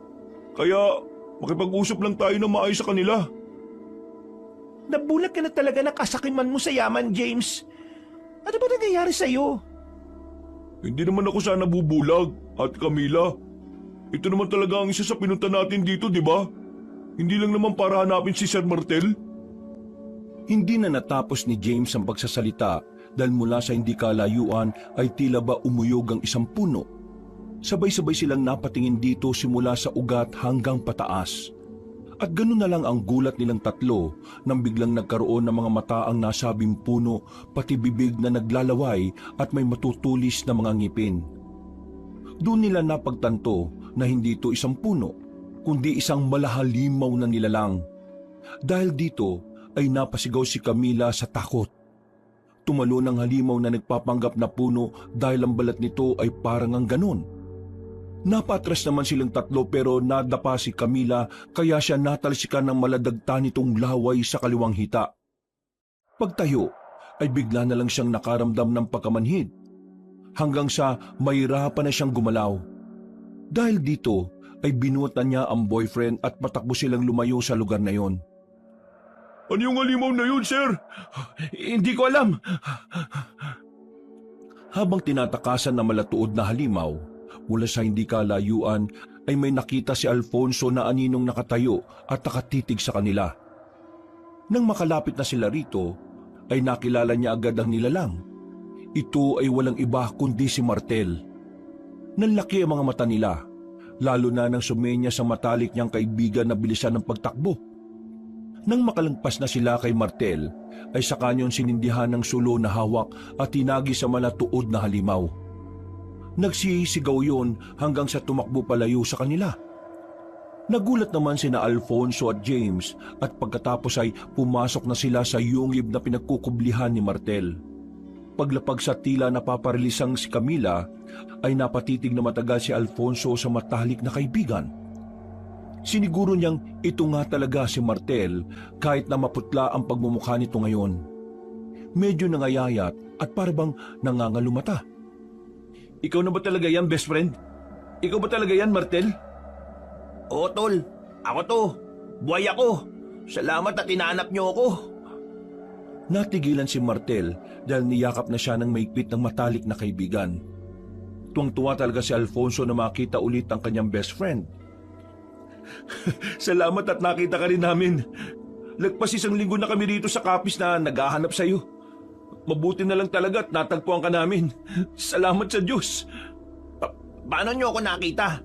Kaya makipag-usap lang tayo na maayos sa kanila. Nabulag ka na talaga na kasakiman mo sa yaman, James. Ano ba nangyayari sa'yo? Hindi naman ako sana bubulag, at Camila. Ito naman talaga ang isa sa pinunta natin dito, di ba? Hindi lang naman para hanapin si Sir Martel. Hindi na natapos ni James ang pagsasalita dahil mula sa hindi kalayuan ay tila ba umuyog ang isang puno. Sabay-sabay silang napatingin dito simula sa ugat hanggang pataas. At ganun na lang ang gulat nilang tatlo nang biglang nagkaroon ng mga mata ang nasabing puno, pati bibig na naglalaway at may matutulis na mga ngipin. Doon nila napagtanto na hindi ito isang puno, kundi isang malahalimaw na nilalang. Dahil dito ay napasigaw si Camila sa takot. Tumalo ng halimaw na nagpapanggap na puno dahil ang balat nito ay parang ang ganon. Napatras naman silang tatlo pero nadapa si Camila kaya siya natalsikan ng maladagta nitong laway sa kaliwang hita. Pagtayo ay bigla na lang siyang nakaramdam ng pagkamanhid hanggang sa mahirapan na siyang gumalaw. Dahil dito ay binutan niya ang boyfriend at patakbo silang lumayo sa lugar na yon. Ano yung halimaw na yun, sir? Hindi ko alam. Habang tinatakasan na malatuod na halimaw, mula sa hindi kalayuan ay may nakita si Alfonso na aninong nakatayo at nakatitig sa kanila. Nang makalapit na sila rito, ay nakilala niya agad ang nilalang. Ito ay walang iba kundi si Martel. Nanlaki ang mga mata nila, lalo na nang sumenya sa matalik niyang kaibigan na bilisan ng pagtakbo. Nang makalagpas na sila kay Martel, ay saka niyon sinindihan ng sulo na hawak at tinagi sa malatuod na halimaw. Nagsisigaw yon hanggang sa tumakbo palayo sa kanila. Nagulat naman sina Alfonso at James at pagkatapos ay pumasok na sila sa yungib na pinagkukublihan ni Martel. Paglapag sa tila napaparilisang si Camila, ay napatitig na matagal si Alfonso sa matalik na kaibigan. Siniguro niyang ito nga talaga si Martel kahit na maputla ang pagmumukha nito ngayon. Medyo nangayayat at parang nangangalumata. Ikaw na ba talaga yan, best friend? Ikaw ba talaga yan, Martel? Oo, tol. Ako to. Buhay ako. Salamat at inaanap niyo ako. Natigilan si Martel dahil niyakap na siya ng maigpit ng matalik na kaibigan. Tuwang-tuwa talaga si Alfonso na makita ulit ang kanyang best friend. Salamat at nakita ka rin namin. Lagpas 1 linggo na kami rito sa Capiz na naghahanap sa iyo. Mabuti na lang talaga at natagpuan ka namin. Salamat sa Diyos. Paano niyo ako nakita?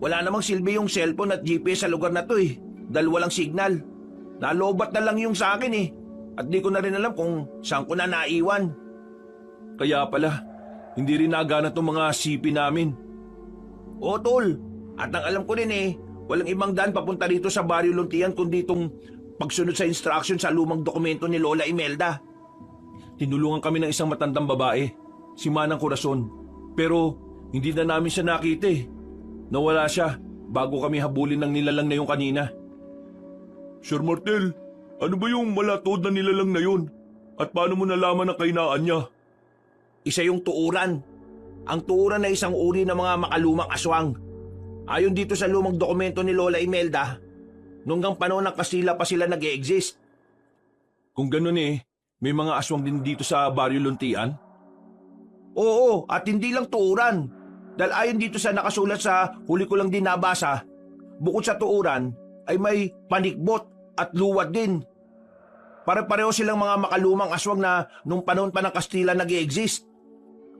Wala namang silbi yung cellphone at GPS sa lugar na to eh. Dahil walang signal. Nalobat na lang yung sa akin eh. At di ko na rin alam kung saan ko na naiwan. Kaya pala, hindi rin nagana itong mga sipi namin. Oo, tol. At ang alam ko rin eh, walang ibang daan papunta rito sa Barrio Luntian kundi itong pagsunod sa instruction sa lumang dokumento ni Lola Imelda. Tinulungan kami ng isang matandang babae, si Manang Corazon. Pero hindi na namin siya nakita eh. Nawala siya bago kami habulin ng nilalang na yung kanina. Sir Martel, ano ba yung malatod na nilalang na yun? At paano mo nalaman ang kainaan niya? Isa yung tuuran. Ang tuuran ay isang uri ng mga makalumang aswang. Ayon dito sa lumang dokumento ni Lola Imelda, nunggang panahon ng Kastila pa sila nag-e-exist. Kung ganun eh, may mga aswang din dito sa Barrio Luntian? Oo, at hindi lang tuuran. Dahil ayon dito sa nakasulat sa huli ko lang din nabasa, bukod sa tuuran ay may panikbot at luwad din. Pare-pareho silang mga makalumang aswang na nung panahon pa ng Kastila nag-e-exist.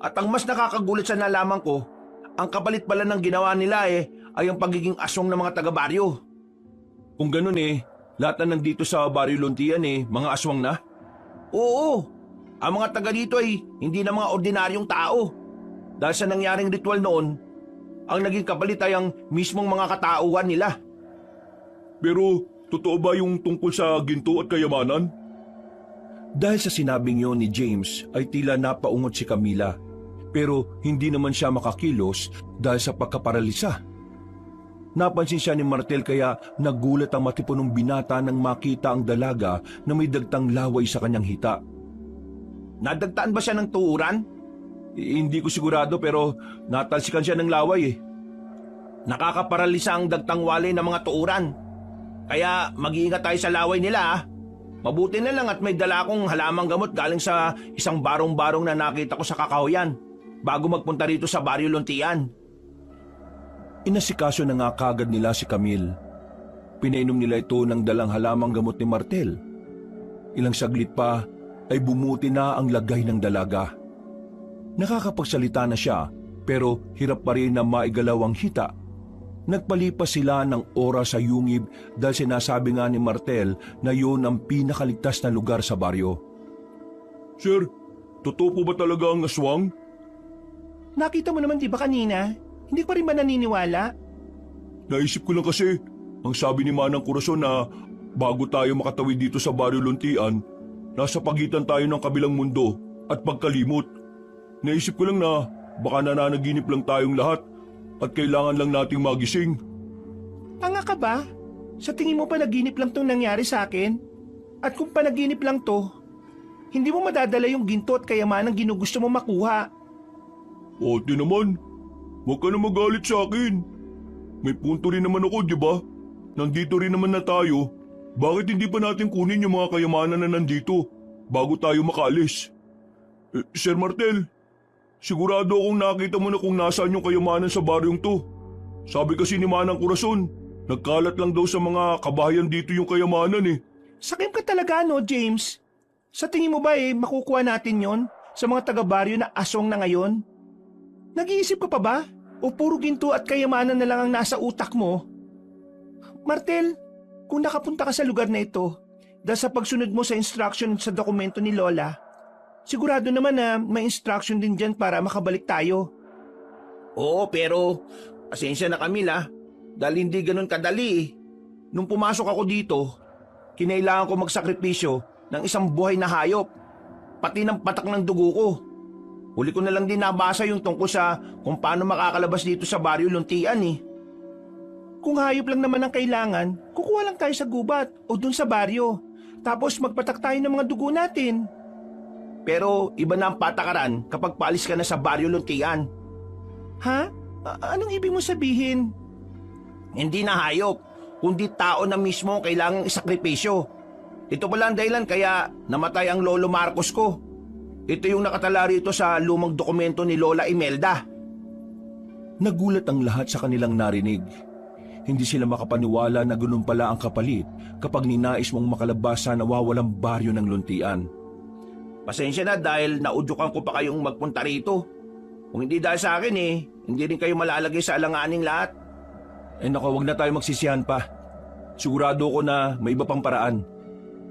At ang mas nakakagulat sa nalaman ko, ang kapalit pala ng ginawa nila ay ang pagiging aswang ng mga taga-baryo. Kung ganun eh, lahat na nandito sa Barrio Luntian eh, mga aswang na? Oo, ang mga taga dito ay hindi na mga ordinaryong tao. Dahil sa nangyaring ritual noon, ang naging kapalit ay ang mismong mga katauhan nila. Pero totoo ba yung tungkol sa ginto at kayamanan? Dahil sa sinabing yon ni James ay tila napaungot si Camila. Pero hindi naman siya makakilos dahil sa pagkaparalisa. Napansin siya ni Martel kaya nagulat ang matipunong binata nang makita ang dalaga na may dagtang laway sa kanyang hita. Nadagtaan ba siya ng tuuran? Hindi ko sigurado pero natalsikan siya ng laway eh. Nakakaparalisa ang dagtang walay ng mga tuuran. Kaya mag-iingat tayo sa laway nila ah. Mabuti na lang at may dala akong halamang gamot galing sa isang barong-barong na nakita ko sa Kakahuyan bago magpunta rito sa Barrio Luntian. Inasikaso na nga kagad nila si Camille. Pinainom nila ito ng dalang halamang gamot ni Martel. Ilang saglit pa ay bumuti na ang lagay ng dalaga. Nakakapagsalita na siya pero hirap pa rin na maigalaw ang hita. Nagpalipas sila ng oras sa yungib dahil sinasabi nga ni Martel na yun ang pinakaligtas na lugar sa baryo. Sir, totoo po ba talaga ang aswang? Nakita mo naman di ba kanina? Hindi ko rin ba naniniwala? Naisip ko lang kasi, ang sabi ni Manang Corazon na bago tayo makatawid dito sa Baryo Luntian, nasa pagitan tayo ng kabilang mundo at pagkalimot. Naisip ko lang na baka nananaginip lang tayong lahat at kailangan lang nating magising. Tanga ka ba? Sa tingin mo panaginip lang tong nangyari sa akin? At kung panaginip lang to, hindi mo madadala yung ginto at kayamanang ginugusto mo makuha. Ate naman, huwag ka na magalit sa akin. May punto rin naman ako, di ba? Nandito rin naman na tayo. Bakit hindi pa natin kunin yung mga kayamanan na nandito bago tayo makaalis? Sir Martel, sigurado akong nakita mo na kung nasaan yung kayamanan sa baryong to. Sabi kasi ni Manang Corazon, nagkalat lang daw sa mga kabahayan dito yung kayamanan eh. Sakim ka talaga no, James? Sa tingin mo ba makukuha natin yon sa mga taga-baryo na asong na ngayon? Nag-iisip ka pa ba? O puro ginto at kayamanan na lang ang nasa utak mo? Martel, kung nakapunta ka sa lugar na ito, dahil sa pagsunod mo sa instruction sa dokumento ni Lola, sigurado naman na may instruction din dyan para makabalik tayo. Oo, pero pasensya na Camila, dahil hindi ganun kadali eh. Nung pumasok ako dito, kinailangan ko magsakripisyo ng isang buhay na hayop, pati ng patak ng dugo ko. Huli ko na lang din nabasa yung tungkol sa kung paano makakalabas dito sa Baryo Luntian eh. Kung hayop lang naman ang kailangan, kukuha lang tayo sa gubat o dun sa baryo. Tapos magpatak tayo ng mga dugo natin. Pero iba na ang patakaran kapag paalis ka na sa Baryo Luntian. Ha? Anong ibig mo sabihin? Hindi na hayop, kundi tao na mismo ang kailangang isakripisyo. Ito pala ang dahilan kaya namatay ang Lolo Marcos ko. Ito yung nakatala rito sa lumang dokumento ni Lola Imelda. Nagulat ang lahat sa kanilang narinig. Hindi sila makapaniwala na ganun pala ang kapalit kapag ninais mong makalabas sa nawawalang baryo ng Luntian. Pasensya na dahil naudyukan ko pa kayong magpunta rito. Kung hindi dahil sa akin hindi rin kayo malalagay sa alanganing lahat. Naku, wag na tayo magsisihan pa. Sigurado ko na may iba pang paraan.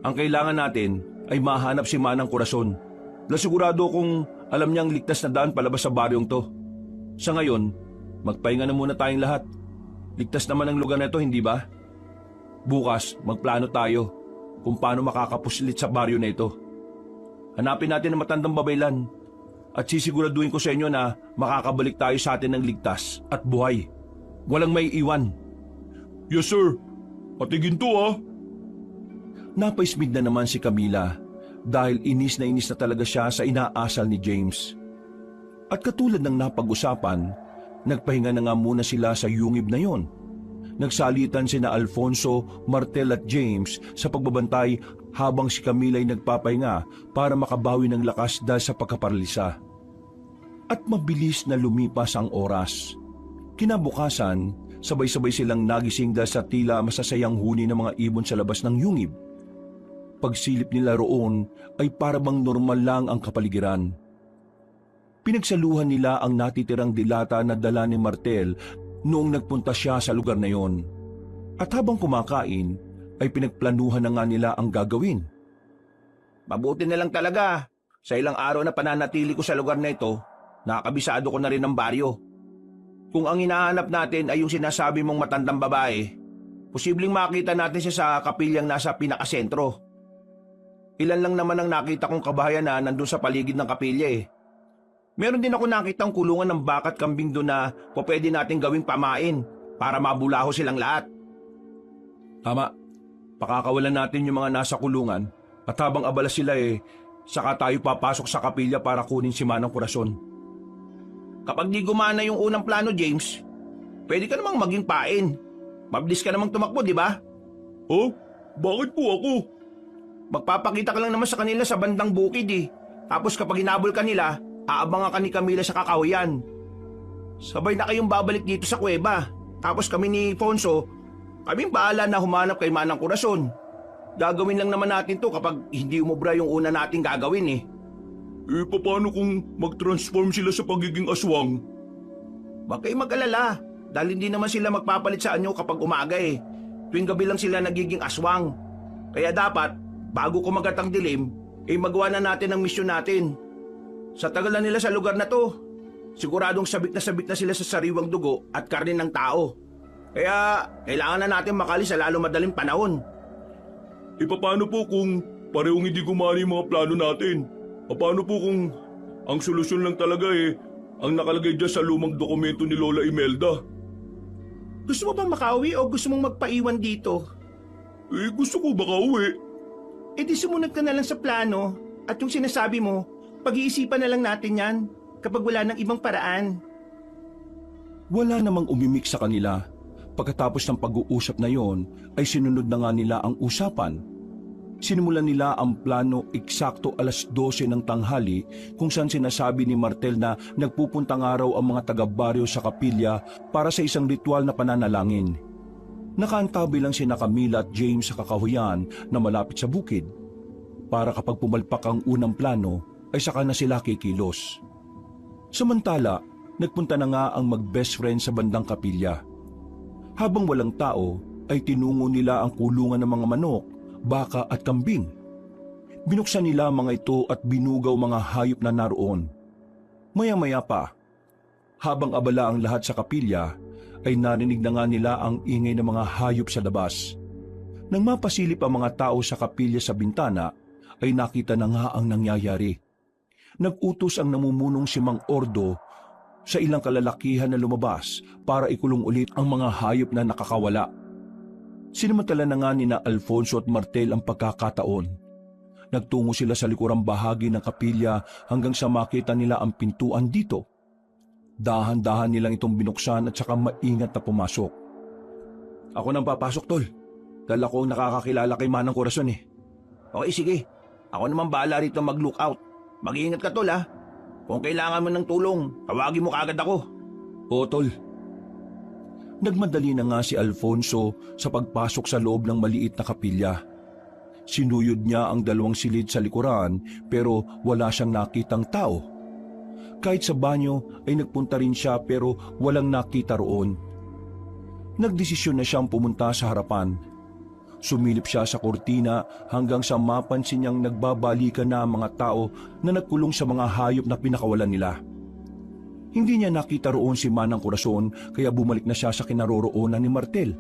Ang kailangan natin ay mahanap si Manang Corazon. Sigurado kung alam niyang ligtas na daan palabas sa baryong to. Sa ngayon, magpahinga na muna tayong lahat. Ligtas naman ang lugar na ito, hindi ba? Bukas, magplano tayo kung paano makakapuslit sa baryo na ito. Hanapin natin ang matandang babaylan at sisiguraduhin ko sa inyo na makakabalik tayo sa atin ng ligtas at buhay. Walang may iwan. Yes sir, patigin to ah. Napaismid na naman si Camila dahil inis na talaga siya sa inaasal ni James. At katulad ng napag-usapan, nagpahinga na nga muna sila sa yungib na yon. Nagsalitan sina Alfonso, Martel at James sa pagbabantay habang si Camila ay nagpapahinga para makabawi ng lakas dahil sa pagkaparalisa. At mabilis na lumipas ang oras. Kinabukasan, sabay-sabay silang nagising dahil sa tila masasayang huni ng mga ibon sa labas ng yungib. Pagsilip nila roon ay parabang normal lang ang kapaligiran. Pinagsaluhan nila ang natitirang dilata na dala ni Martel noong nagpunta siya sa lugar na yon. At habang kumakain, ay pinagplanuhan na nga nila ang gagawin. Mabuti na lang talaga. Sa ilang araw na pananatili ko sa lugar na ito, nakakabisado ko na rin ang baryo. Kung ang hinahanap natin ay yung sinasabi mong matandang babae, posibleng makita natin siya sa kapilyang nasa pinakasentro. Ilan lang naman ang nakita kong kabahayan na nandun sa paligid ng kapilya eh. Meron din ako nakitang kulungan ng baka at kambing doon na pwede natin gawing pamain para mabulaho silang lahat. Tama, pakakawalan natin yung mga nasa kulungan at habang abala sila saka tayo papasok sa kapilya para kunin si Manang Corazon. Kapag di gumana yung unang plano, James, pwede ka namang maging pain. Mabilis ka namang tumakbo, di ba? Oh, bakit po ako? Magpapakita ka lang naman sa kanila sa bandang bukid eh. Tapos kapag hinabol ka nila, aabangan ka ni Camila sa kakawayan. Sabay na kayong babalik dito sa kuweba. Tapos kami ni Fonso, kaming bahala na humanap kay Manang Corazon. Gagawin lang naman natin to kapag hindi umubra yung una nating gagawin eh. Paano kung mag-transform sila sa pagiging aswang? Huwag kayong mag-alala. Dahil hindi naman sila magpapalit sa anyo kapag umaga eh. Tuwing gabi lang sila nagiging aswang. Kaya dapat, bago kumagat ang dilim, magawa na natin ang misyon natin. Sa tagal na nila sa lugar na to, siguradong sabik na sila sa sariwang dugo at karne ng tao. Kaya kailangan na natin makalis sa lalo madaling panahon. Paano po kung parehong hindi gumana yung mga plano natin? Paano po kung ang solusyon lang talaga ang nakalagay dyan sa lumang dokumento ni Lola Imelda? Gusto mo ba makauwi o gusto mong magpaiwan dito? Gusto ko baka uwi. Di sumunod ka na lang sa plano at yung sinasabi mo, pag-iisipan na lang natin yan kapag wala ng ibang paraan. Wala namang umimik sa kanila. Pagkatapos ng pag-uusap na yon, ay sinunod na nga nila ang usapan. Sinimulan nila ang plano eksakto 12:00 ng tanghali kung saan sinasabi ni Martel na nagpupuntang araw ang mga taga-baryo sa kapilya para sa isang ritual na pananalangin. Nakaantabi lang sina Camila at James sa kakahuyan na malapit sa bukid. Para kapag pumalpak ang unang plano, ay saka na sila kikilos. Samantala, nagpunta na nga ang mag-best friend sa bandang kapilya. Habang walang tao, ay tinungo nila ang kulungan ng mga manok, baka at kambing. Binuksan nila ang mga ito at binugaw mga hayop na naroon. Maya-maya pa, habang abala ang lahat sa kapilya, ay narinig na nga nila ang ingay ng mga hayop sa labas. Nang mapasilip ang mga tao sa kapilya sa bintana, ay nakita na nga ang nangyayari. Nag-utos ang namumunong si Mang Ordo sa ilang kalalakihan na lumabas para ikulong ulit ang mga hayop na nakakawala. Sinamantala na nga nina Alfonso at Martel ang pagkakataon. Nagtungo sila sa likurang bahagi ng kapilya hanggang sa makita nila ang pintuan dito. Dahan-dahan nilang itong binuksan at saka maingat na pumasok. Ako nang papasok, tol. Dahil ako ang nakakakilala kay Manang Corazon eh. Okay, sige. Ako naman bahala rito mag-lookout. Mag-iingat ka, tol ha. Kung kailangan mo ng tulong, tawagin mo kaagad ako. Oo, tol. Nagmadali na nga si Alfonso sa pagpasok sa loob ng maliit na kapilya. Sinuyod niya ang 2 silid sa likuran pero wala siyang nakitang tao. Kahit sa banyo ay nagpunta rin siya pero walang nakita roon. Nagdesisyon na siyang pumunta sa harapan. Sumilip siya sa kortina hanggang sa mapansin niyang nagbabalikan na ang mga tao na nagkulong sa mga hayop na pinakawalan nila. Hindi niya nakita roon si Manang Corazon kaya bumalik na siya sa kinaroroonan ni Martel.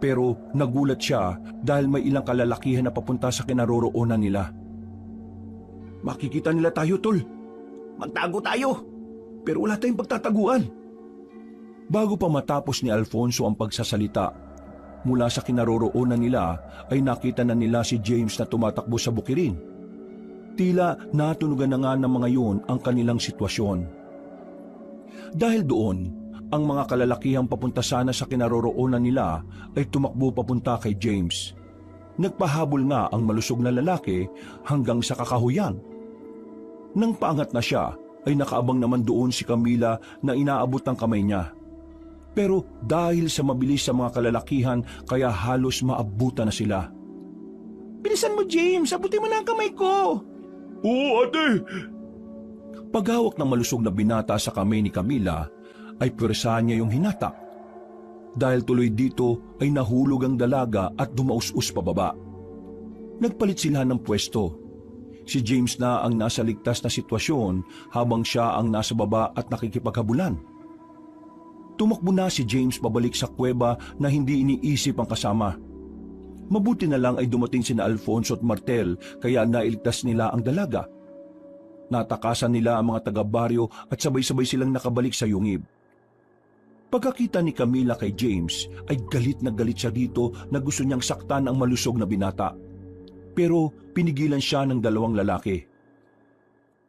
Pero nagulat siya dahil may ilang kalalakihan na papunta sa kinaroroonan nila. Makikita nila tayo, tol. Magtago tayo. Pero wala tayong pagtataguan. Bago pa matapos ni Alfonso ang pagsasalita, mula sa kinaroroonan nila ay nakita na nila si James na tumatakbo sa bukirin. Tila natunugan na nga ng mga yun ang kanilang sitwasyon. Dahil doon, ang mga kalalakihang papunta sana sa kinaroroonan nila ay tumakbo papunta kay James. Nagpahabol nga ang malusog na lalaki hanggang sa kakahuyan. Nang paangat na siya, ay nakaabang naman doon si Camila na inaabot ang kamay niya. Pero dahil sa mabilis sa mga kalalakihan, kaya halos maabutan na sila. Bilisan mo, James. Abutin mo na ang kamay ko. Oo, ate! Paghawak ng malusog na binata sa kamay ni Camila, ay pwersahan niya yung hinatak. Dahil tuloy dito ay nahulog ang dalaga at dumaus-us pababa. Nagpalit sila ng pwesto. Si James na ang nasa ligtas na sitwasyon habang siya ang nasa baba at nakikipaghabulan. Tumakbo na si James pabalik sa kuweba na hindi iniisip ang kasama. Mabuti na lang ay dumating sina Alfonso at Martel kaya nailigtas nila ang dalaga. Natakasan nila ang mga taga-baryo at sabay-sabay silang nakabalik sa yungib. Pagkakita ni Camila kay James ay galit na galit siya dito na gusto niyang saktan ang malusog na binata. Pero pinigilan siya ng 2 lalaki.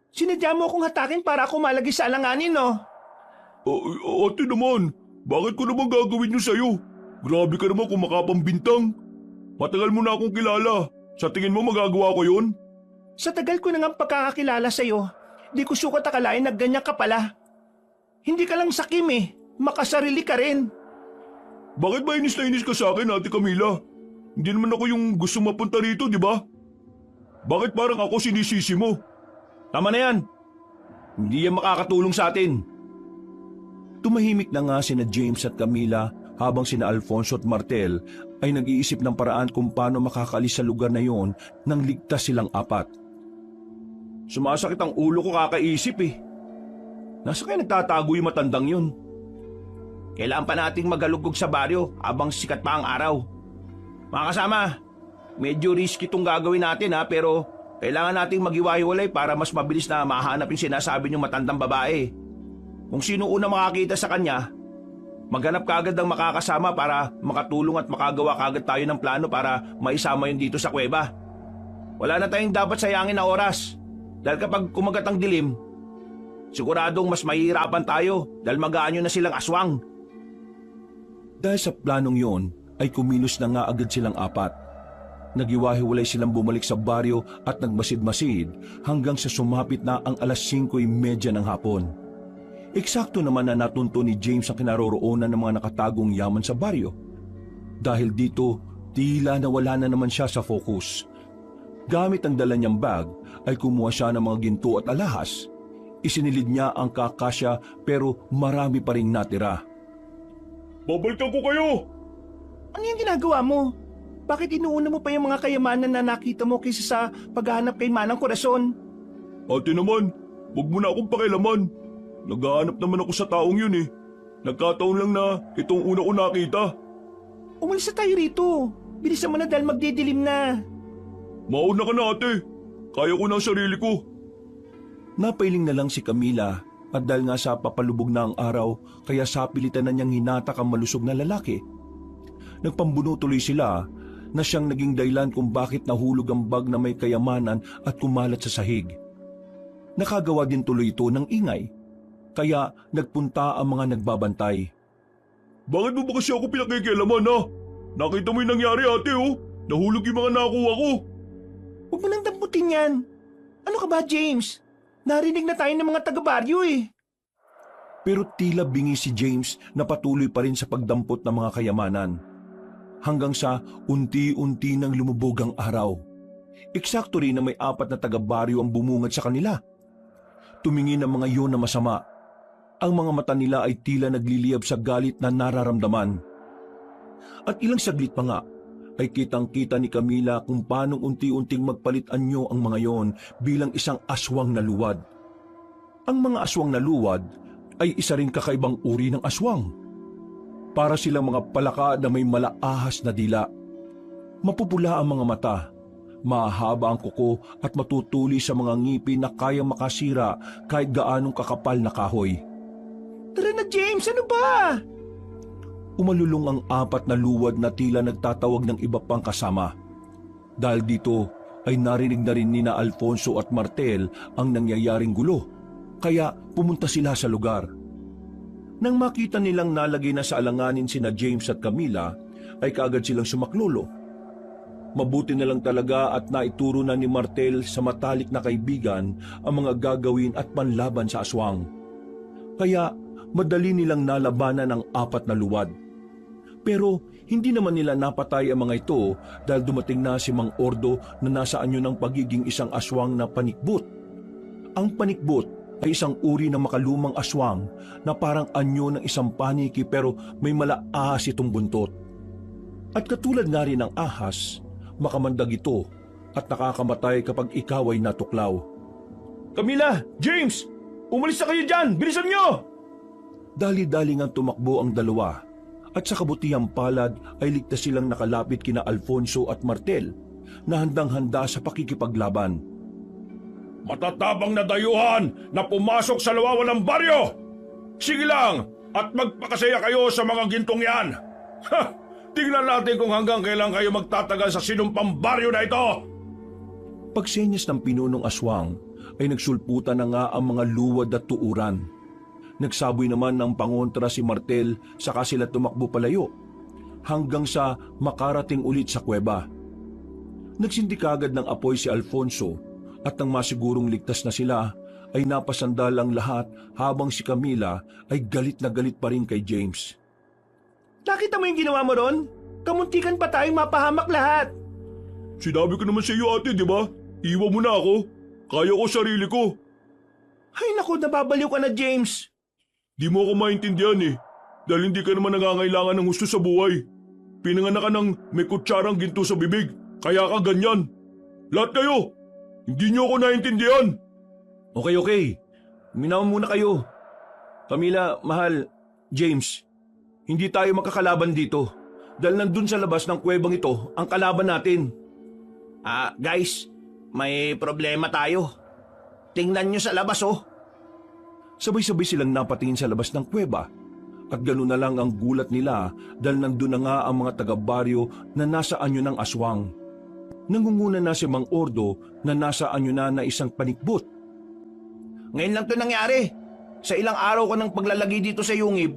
Sinadya mo akong hatakin para ako malagi sa alanganin, no? Ate naman, bakit ko naman gagawin yun sa'yo? Grabe ka naman kung makapambintang. Matagal mo na akong kilala. Sa tingin mo magagawa ko yun? Sa tagal ko na nga pagkakakilala sa'yo, di ko sukat akalain na ganyan ka pala. Hindi ka lang sakim eh, makasarili ka rin. Bakit ba inis na inis ka sa akin, Ate Camila? Hindi naman ako yung gusto mapunta rito, di ba? Bakit parang ako sinisisi mo? Tama na yan. Hindi yan makakatulong sa atin. Tumahimik na nga sina James at Camila habang sina Alfonso at Martel ay nag-iisip ng paraan kung paano makakalis sa lugar na yon nang ligtas silang apat. Sumasakit ang ulo ko kakaisip eh. Nasa kaya nagtatago yung matandang yun? Kailangan pa nating magalugog sa baryo habang sikat pa ang araw. Mga kasama, medyo risky itong gagawin natin pero kailangan nating maghiwa-hiwalay para mas mabilis na mahanap yung sinasabi niyong matandang babae. Kung sino una makakita sa kanya, maghanap kagad ng makakasama para makatulong at makagawa kagad tayo ng plano para maisama yun dito sa kuweba. Wala na tayong dapat sayangin na oras dahil kapag kumagat ang dilim, siguradong mas mahihirapan tayo dahil mag-aanyo na silang aswang. Dahil sa planong yon ay kumilos na nga agad silang apat. Nagiwahiwalay silang bumalik sa baryo at nagmasid-masid hanggang sa sumapit na ang alas 5:30 ng hapon. Eksakto naman na natunto ni James ang kinaroroonan ng mga nakatagong yaman sa baryo. Dahil dito, tila nawala na naman siya sa focus. Gamit ang dala niyang bag ay kumuha siya ng mga ginto at alahas. Isinilid niya ang kakasya pero marami pa ring natira. Babalikan ko kayo! Ano yung ginagawa mo? Bakit inuuna mo pa yung mga kayamanan na nakita mo kaysa sa paghahanap kay Manang Corazon? Ate naman, huwag mo na akong pakialaman. Naghahanap naman ako sa taong yun eh. Nagkataon lang na itong una ko nakita. Umalis na tayo rito. Bilisan mo na dahil magdidilim na. Mauna ka na ate. Kaya ko na ang sarili ko. Napailing na lang si Camila at dahil nga sa papalubog na ang araw kaya sapilitan na niyang hinatak ang malusog na lalaki. Nagpambuno tuloy sila na siyang naging dahilan kung bakit nahulog ang bag na may kayamanan at kumalat sa sahig. Nakagawa din tuloy ito ng ingay, kaya nagpunta ang mga nagbabantay. Bakit mo ba kasi ako pinakikialaman ha? Nakita mo yung nangyari ate oh. Nahulog yung mga nakuha ko. Huwag mo nang damputin yan. Ano ka ba, James? Narinig na tayo ng mga taga-baryo eh. Pero tila bingi si James na patuloy pa rin sa pagdampot ng mga kayamanan. Hanggang sa unti-unti nang lumubog ang araw. Eksakto rin na may 4 na taga-baryo ang bumungad sa kanila. Tumingin ang mga iyon na masama. Ang mga mata nila ay tila nagliliyab sa galit na nararamdaman. At ilang saglit pa nga ay kitang-kita ni Camila kung paanong unti-unting magpalit anyo ang mga yon bilang isang aswang na luwad. Ang mga aswang na luwad ay isa ring kakaibang uri ng aswang. Para silang mga palaka na may malaahas na dila. Mapupula ang mga mata, mahaba ang kuko at matutuli sa mga ngipin na kayang makasira kahit gaanong kakapal na kahoy. Tara na, James, ano ba? Umalulong ang 4 na luwad na tila nagtatawag ng iba pang kasama. Dahil dito ay narinig na rin nina Alfonso at Martel ang nangyayaring gulo, kaya pumunta sila sa lugar. Nang makita nilang nalagay na sa alanganin sina James at Camila, ay kaagad silang sumaklolo. Mabuti na lang talaga at naituro na ni Martel sa matalik na kaibigan ang mga gagawin at panlaban sa aswang. Kaya madali nilang nalabanan ang 4 na luwad. Pero hindi naman nila napatay ang mga ito dahil dumating na si Mang Ordo na nasa anyo ng pagiging isang aswang na panikbot. Ang panikbot ay isang uri ng makalumang aswang na parang anyo ng isang paniki pero may malaahas itong buntot. At katulad nga rin ng ahas, makamandag ito at nakakamatay kapag ikaw ay natuklaw. Camila! James! Umalis na kayo dyan! Bilisan nyo! Dali-dali ngang tumakbo ang dalawa at sa kabutihang palad ay ligtas silang nakalapit kina Alfonso at Martel na handang-handa sa pakikipaglaban. Matatabang na dayuhan na pumasok sa nawawalang baryo! Sige lang at magpakasaya kayo sa mga gintong yan! Ha! Tingnan natin kung hanggang kailan kayo magtatagal sa sinumpang baryo na ito! Pagsenyas ng pinunong aswang ay nagsulputan na nga ang mga luwad at tuuran. Nagsaboy naman ng pangontra si Martel saka sila tumakbo palayo hanggang sa makarating ulit sa kuweba. Nagsindi kagad ng apoy si Alfonso at nang masigurong ligtas na sila ay napasandal ang lahat habang si Camila ay galit na galit pa rin kay James. Nakita mo yung ginawa mo ron? Kamuntikan pa tayong mapahamak lahat. Sinabi ko naman sa iyo ate, di ba? Iwan mo na ako. Kaya ko sarili ko. Ay naku, nababaliw ka na, James. Di mo ako maintindihan eh. Dahil hindi ka naman nangangailangan ng husto sa buhay. Pinanganak ka ng may kutsarang ginto sa bibig, kaya ka ganyan. Lahat kayo, hindi niyo ako naintindihan. Okay. Uminaw muna kayo. Camila, mahal, James, hindi tayo makakalaban dito. Dahil nandun sa labas ng kuwebang ito ang kalaban natin. Guys, may problema tayo. Tingnan nyo sa labas oh. Sabay-sabay silang napatingin sa labas ng kuweba. At gano'n na lang ang gulat nila dahil nandun na nga ang mga taga-baryo na nasa anyo ng aswang. Nangunguna na si Mang Ordo na nasa anyo na isang panikbot. Ngayon lang to nangyari. Sa ilang araw ko ng paglalagay dito sa yungib,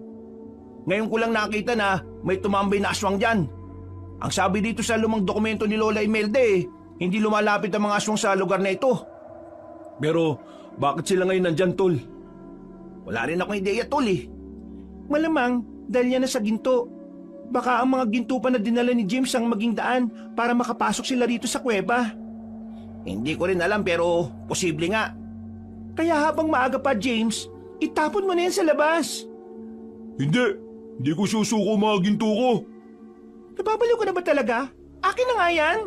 ngayon ko lang nakita na may tumambay na aswang dyan. Ang sabi dito sa lumang dokumento ni Lola Imelda hindi lumalapit ang mga aswang sa lugar na ito. Pero bakit sila ngayon nandyan, Tol? Wala rin akong ideya, Tol Malamang dahil yan na sa ginto. Baka ang mga ginto pa na dinala ni James ang maging daan para makapasok sila rito sa kuweba. Hindi ko rin alam pero posible nga. Kaya habang maaga pa, James, itapon mo na yan sa labas. Hindi ko susuko mga ginto ko. Nababaliw ka na ba talaga? Akin na nga yan.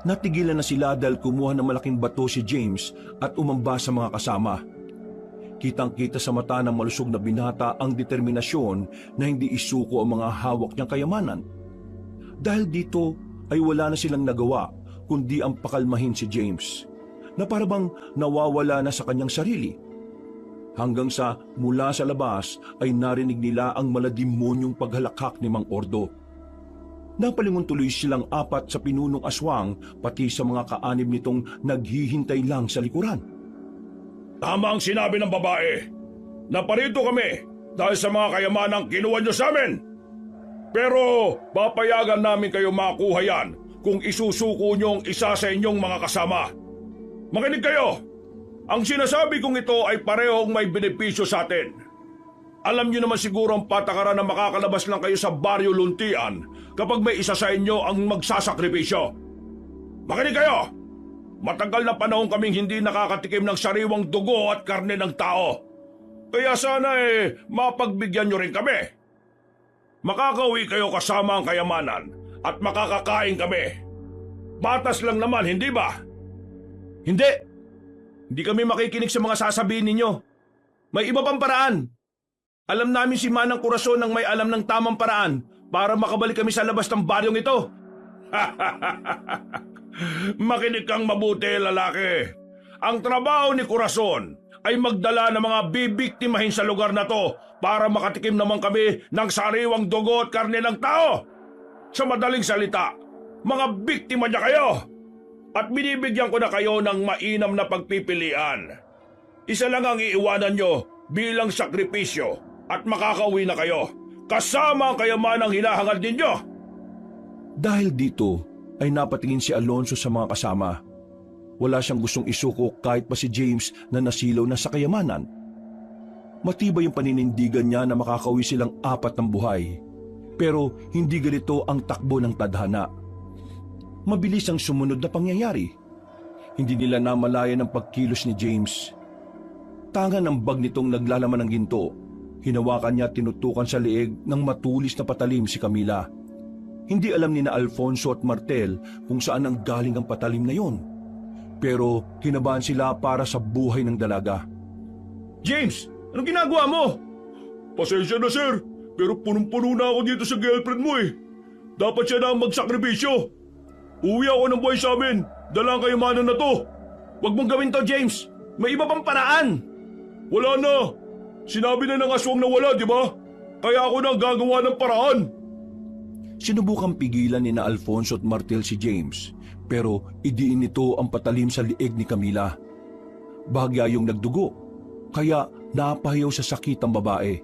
Natigilan na sila dahil kumuha ng malaking bato si James at umamba sa mga kasama. Kitang-kita sa mata ng malusog na binata ang determinasyon na hindi isuko ang mga hawak niyang kayamanan. Dahil dito ay wala na silang nagawa kundi ang pakalmahin si James, na parabang nawawala na sa kanyang sarili. Hanggang sa mula sa labas ay narinig nila ang maladimonyong paghalakhak ni Mang Ordo. Napalingon tuloy silang apat sa pinunong aswang pati sa mga kaanib nitong naghihintay lang sa likuran. Tama ang sinabi ng babae. Naparito kami dahil sa mga kayamanang kinuha niyo sa amin. Pero papayagan namin kayo makuha yan kung isusuko niyo ang isa sa inyong mga kasama. Makinig kayo! Ang sinasabi kong ito ay parehong may benepisyo sa atin. Alam niyo naman siguro ang patakaran na makakalabas lang kayo sa baryo Luntian kapag may isa sa inyo ang magsasakripisyo. Makinig kayo! Matagal na panahon kaming hindi nakakatikim ng sariwang dugo at karne ng tao. Kaya sana mapagbigyan nyo rin kami. Makakauwi kayo kasama ang kayamanan at makakakain kami. Batas lang naman, hindi ba? Hindi kami makikinig sa mga sasabihin ninyo. May iba pang paraan. Alam namin si Manang Corazon ang may alam ng tamang paraan para makabalik kami sa labas ng baryong ito. Makinig kang mabuti, lalaki. Ang trabaho ni Corazon ay magdala ng mga bibiktimahin sa lugar na to para makatikim naman kami ng sariwang dugo at karne ng tao. Sa madaling salita, mga biktima niya kayo. At binibigyan ko na kayo ng mainam na pagpipilian. Isa lang ang iiwanan nyo bilang sakripisyo at makakauwi na kayo kasama ang kayamanang hinahangad ninyo. Dahil dito ay napatingin si Alonso sa mga kasama. Wala siyang gustong isuko kahit pa si James na nasilaw na sa kayamanan. Matibay yung paninindigan niya na makakauwi silang apat ng buhay. Pero hindi ganito ang takbo ng tadhana. Mabilis ang sumunod na pangyayari. Hindi nila namalayan ang pagkilos ni James. Tangan ang bag nitong naglalaman ng ginto. Hinawakan niya at tinutukan sa leeg ng matulis na patalim si Camila. Hindi alam ni na Alfonso at Martel kung saan ang galing ang patalim na yon. Pero kinabahan sila para sa buhay ng dalaga. James, anong ginagawa mo? Pasensya na sir, pero punong-puno na ako dito sa girlfriend mo Dapat siya na ang magsakripisyo. Uwi ako ng buhay sa amin. Dala ang kayamanan na to. Huwag mong gawin to, James. May iba pang paraan. Wala na. Sinabi na ng aswang na wala, di ba? Kaya ako na ang gagawa ng paraan. Sinubukang pigilan ni na Alfonso at Martel si James, pero idiin nito ang patalim sa lieg ni Camila. Bahagya yung nagdugo, kaya napahiyaw sa sakit ang babae.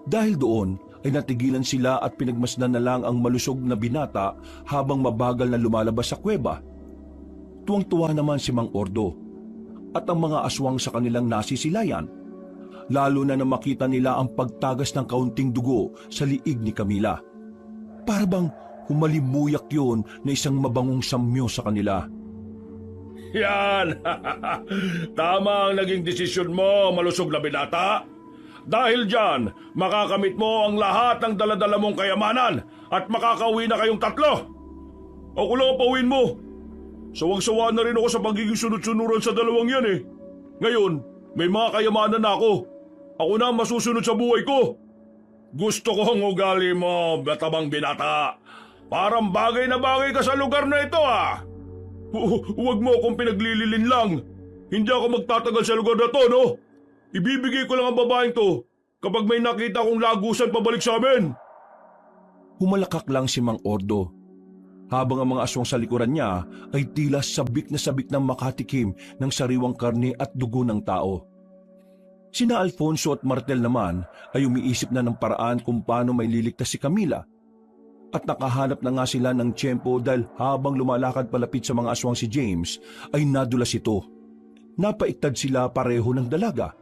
Dahil doon ay natigilan sila at pinagmasdan na lang ang malusog na binata habang mabagal na lumalabas sa kuweba. Tuwang-tuwa naman si Mang Ordo at ang mga aswang sa kanilang nasisilayan, lalo na makita nila ang pagtagas ng kaunting dugo sa liig ni Camila. Para bang humalimuyak yun na isang mabangong samyo sa kanila. Yan! Tama ang naging desisyon mo, malusog na binata. Dahil dyan, makakamit mo ang lahat ng daladala mong kayamanan at makakauwi na kayong tatlo. Ako lang ang pauwiin mo. Sawang-sawa na rin ako sa pagiging sunod-sunuran sa dalawang yan eh. Ngayon, may mga kayamanan na ako. Ako na ang masusunod sa buhay ko. Gusto ko ang ugali mo, batabang binata. Parang bagay na bagay ka sa lugar na ito ah. Huwag mo akong pinaglililin lang. Hindi ako magtatagal sa lugar na to, no? Ibibigay ko lang ang babaeng to kapag may nakita kong lagusan pabalik sa amin. Humalakak lang si Mang Ordo, habang ang mga aswang sa likuran niya ay tila sabik ng makatikim ng sariwang karne at dugo ng tao. Sina Alfonso at Martel naman ay umiisip na ng paraan kung paano may liligtas si Camila. At nakahanap na nga sila ng tiyempo dahil habang lumalakad palapit sa mga aswang si James ay nadulas ito. Napaiktad sila pareho ng dalaga.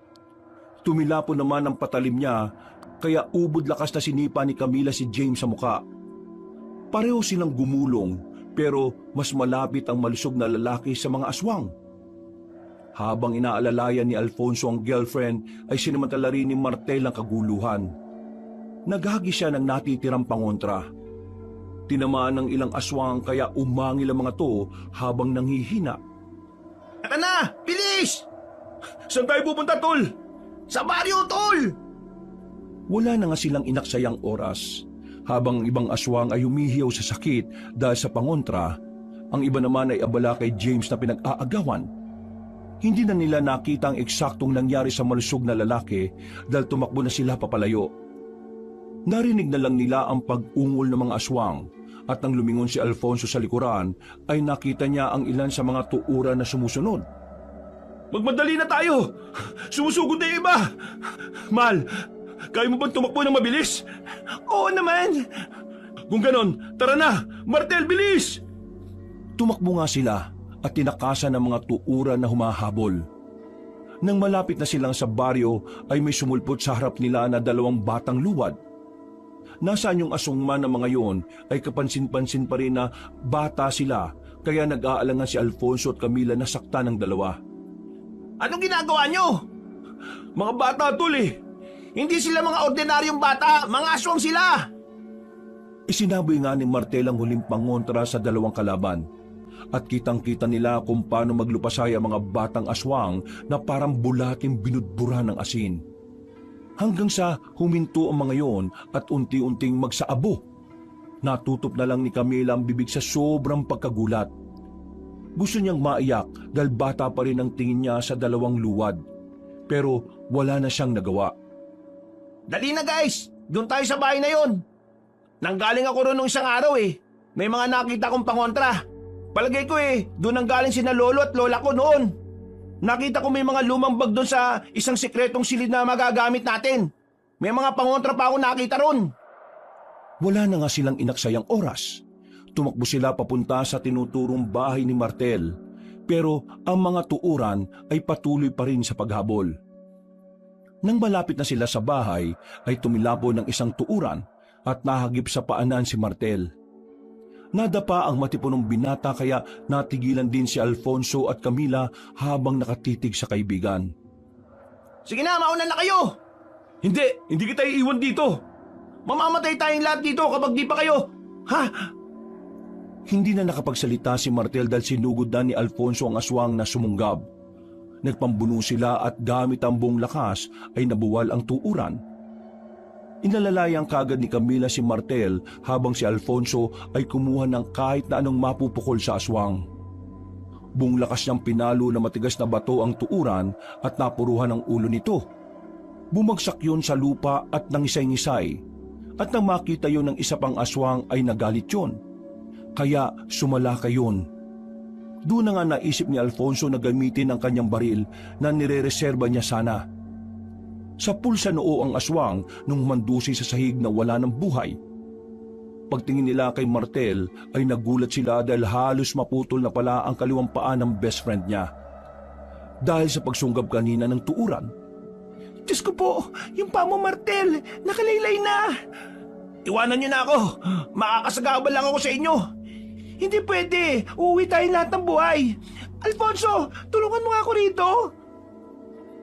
Tumilapo naman ang patalim niya kaya ubod lakas na sinipa ni Camila si James sa muka. Pareho silang gumulong pero mas malapit ang malusog na lalaki sa mga aswang. Habang inaalalayan ni Alfonso ang girlfriend ay sinamantala rin ni Martel ang kaguluhan. Naghagi siya ng natitirang pangontra. Tinamaan ng ilang aswang kaya umangil ang mga to habang nanghihina. Tara na! Bilis! Saan tayo pupunta, Tol? Sa baryo, tol! Wala na nga silang inaksayang oras. Habang ang ibang aswang ay humihiyaw sa sakit dahil sa pangontra, ang iba naman ay abala kay James na pinag-aagawan. Hindi na nila nakita ang eksaktong nangyari sa malusog na lalaki dahil tumakbo na sila papalayo. Narinig na lang nila ang pag-ungol ng mga aswang at nang lumingon si Alfonso sa likuran ay nakita niya ang ilan sa mga tuuran na sumusunod. Magmadali na tayo! Sumusugod na yung iba! Mal, kaya mo bang tumakbo ng mabilis? Oo naman! Kung ganon, tara na! Martel, bilis! Tumakbo nga sila at tinakasan ng mga tuuran na humahabol. Nang malapit na silang sa baryo ay may sumulpot sa harap nila na dalawang batang luwad. Nasaan yung asungman ng mga yon ay kapansin-pansin pa rin na bata sila kaya nag-aalangan si Alfonso at Camila na sakta ng dalawa. Anong ginagawa nyo? Mga bata, Tol eh! Hindi sila mga ordinaryong bata, mga aswang sila! Isinaboy nga ni Martel ang huling pangontra sa dalawang kalaban. At kitang-kita nila kung paano maglupasay ang mga batang aswang na parang bulating binudbura ng asin. Hanggang sa huminto ang mga yon at unti-unting magsaabo. Natutop na lang ni Camila ang bibig sa sobrang pagkagulat. Gusto niyang maiyak dahil bata pa rin ang tingin niya sa dalawang luwad. Pero wala na siyang nagawa. Dali na guys! Doon tayo sa bahay na yon. Nanggaling ako roon nung isang araw eh. May mga nakita kong pangontra. Palagay ko eh, doon ang galing sina lolo at lola ko noon. Nakita ko may mga lumang bag doon sa isang sikretong silid na magagamit natin. May mga pangontra pa ako nakita ron. Wala na nga silang inaksayang oras. Tumakbo sila papunta sa tinuturong bahay ni Martel. Pero ang mga tuuran ay patuloy pa rin sa paghabol. Nang malapit na sila sa bahay ay tumilapo ng isang tuuran at nahagip sa paanan si Martel. Nadapa ang matipunong binata kaya natigilan din si Alfonso at Camila habang nakatitig sa kaibigan. Sige na, mauna na kayo! Hindi kita iiwan dito. Mamamatay tayong lahat dito kapag di pa kayo. Ha? Hindi na nakapagsalita si Martel dahil sinugod na ni Alfonso ang aswang na sumunggab. Nagpambuno sila at gamit ang buong lakas ay nabuwal ang tuuran. Inalalayang kagad ni Camila si Martel habang si Alfonso ay kumuha ng kahit na anong mapupukol sa aswang. Buong lakas niyang pinalo na matigas na bato ang tuuran at napuruhan ang ulo nito. Bumagsak yun sa lupa at nangisay-ngisay. At nang makita yun ng isa pang aswang ay nagalit yun. Kaya sumalaka yun. Doon na nga naisip ni Alfonso na gamitin ang kanyang baril na nire-reserba niya sana. Sa pulsa noo ang aswang nung mandusi sa sahig na wala ng buhay. Pagtingin nila kay Martel ay nagulat sila dahil halos maputol na pala ang kaliwang paa ng best friend niya. Dahil sa pagsunggab kanina ng tuuran. Diyos ko po, yung paa mo Martel, nakalaylay na. Iwanan niyo na ako, makakasagabal lang ako sa inyo. Hindi pwede, uuwi tayo lahat ng buhay. Alfonso, tulungan mo nga ako rito.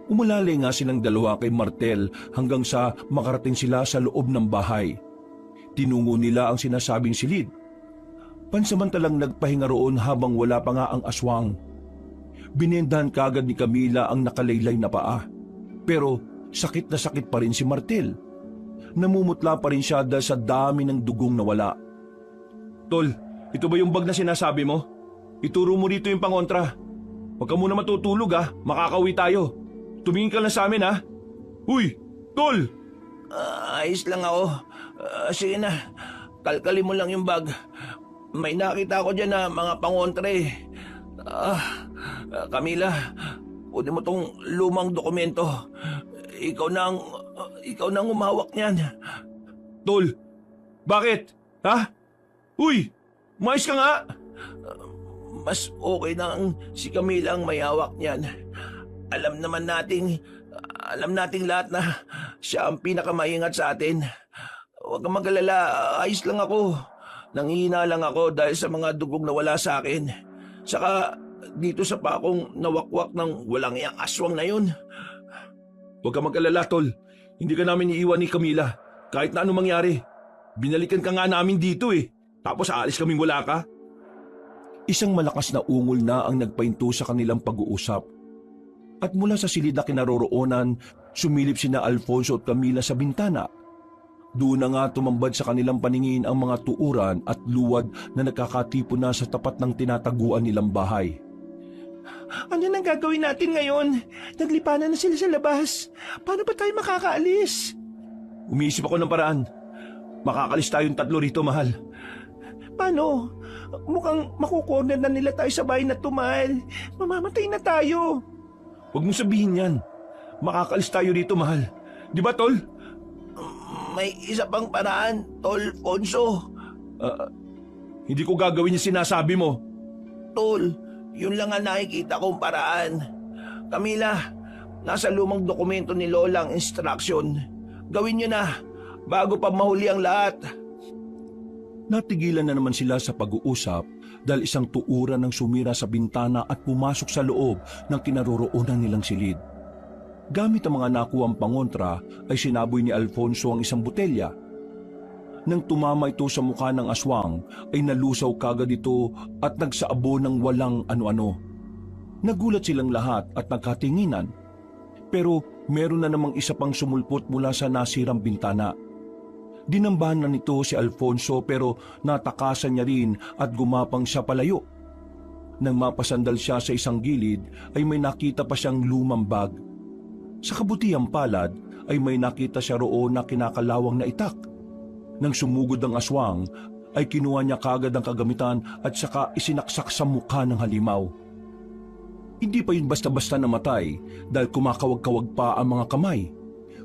Umalali nga silang dalawa kay Martel hanggang sa makarating sila sa loob ng bahay. Tinungo nila ang sinasabing silid. Pansamantalang nagpahinga roon habang wala pa nga ang aswang. Binendahan kagad ni Camila ang nakalaylay na paa. Pero sakit na sakit pa rin si Martel. Namumutla pa rin siya dahil sa dami ng dugong nawala. Tol, ito ba yung bag na sinasabi mo? Ituro mo rito yung pangontra. Huwag ka muna matutulog makakauwi tayo. Tumingin ka lang sa amin Uy, Tol! Ayos lang ako. Sige na, kalkalin mo lang yung bag. May nakita ko dyan na mga pangontre. Camila, kunin mo tong lumang dokumento. Ikaw nang umawak niyan. Tol, bakit? Uy, mais ka nga! Mas okay na si Camila ang may hawak niyan. Alam nating lahat na siya ang pinakamaingat sa atin. Huwag kang mag-alala, ayos lang ako. Nanghihina lang ako dahil sa mga dugong na wala sa akin. Saka dito sa pakong nawakwak ng walang iyang aswang na yun. Huwag kang mag-alala, Tol. Hindi ka namin iiwan ni Camila. Kahit na anong mangyari. Binalikan ka nga namin dito Tapos aalis kaming wala ka. Isang malakas na ungol na ang nagpahinto sa kanilang pag-uusap. At mula sa silid na kinaroroonan, sumilip sina Alfonso at Camila sa bintana. Doon na nga tumambad sa kanilang paningin ang mga tuuran at luwad na nagkakatipo na sa tapat ng tinataguan nilang bahay. Ano nang gagawin natin ngayon? Naglipanan na sila sa labas. Paano ba tayo makakaalis? Umiisip ako ng paraan. Makakalis tayong 3 rito, mahal. Paano? Mukhang makukorner na nila tayo sa bahay na mahal. Mamamatay na tayo. Huwag mong sabihin yan. Makakalis tayo rito, mahal. Di ba, Tol? May isa pang paraan, Tol Fonso. Hindi ko gagawin yung sinasabi mo. Tol, yun lang ang nakikita kong paraan. Camila, nasa lumang dokumento ni Lola ang instruction. Gawin nyo na, bago pa mahuli ang lahat. Natigilan na naman sila sa pag-uusap dahil isang tuuran ang sumira sa bintana at pumasok sa loob ng kinaroroonan nilang silid. Gamit ang mga nakuwang pangontra ay sinaboy ni Alfonso ang isang botelya. Nang tumama ito sa mukha ng aswang ay nalusaw kagad ito at nagsaabo ng walang ano-ano. Nagulat silang lahat at nagkatinginan. Pero meron na namang isa pang sumulpot mula sa nasirang bintana. Dinambahan na nito si Alfonso pero natakasan niya rin at gumapang siya palayo. Nang mapasandal siya sa isang gilid ay may nakita pa siyang lumang bag. Sa kabutihang palad ay may nakita siya roon na kinakalawang na itak. Nang sumugod ang aswang ay kinuha niya kagad ang kagamitan at saka isinaksak sa mukha ng halimaw. Hindi pa yun basta-basta namatay dahil kumakawag-kawag pa ang mga kamay.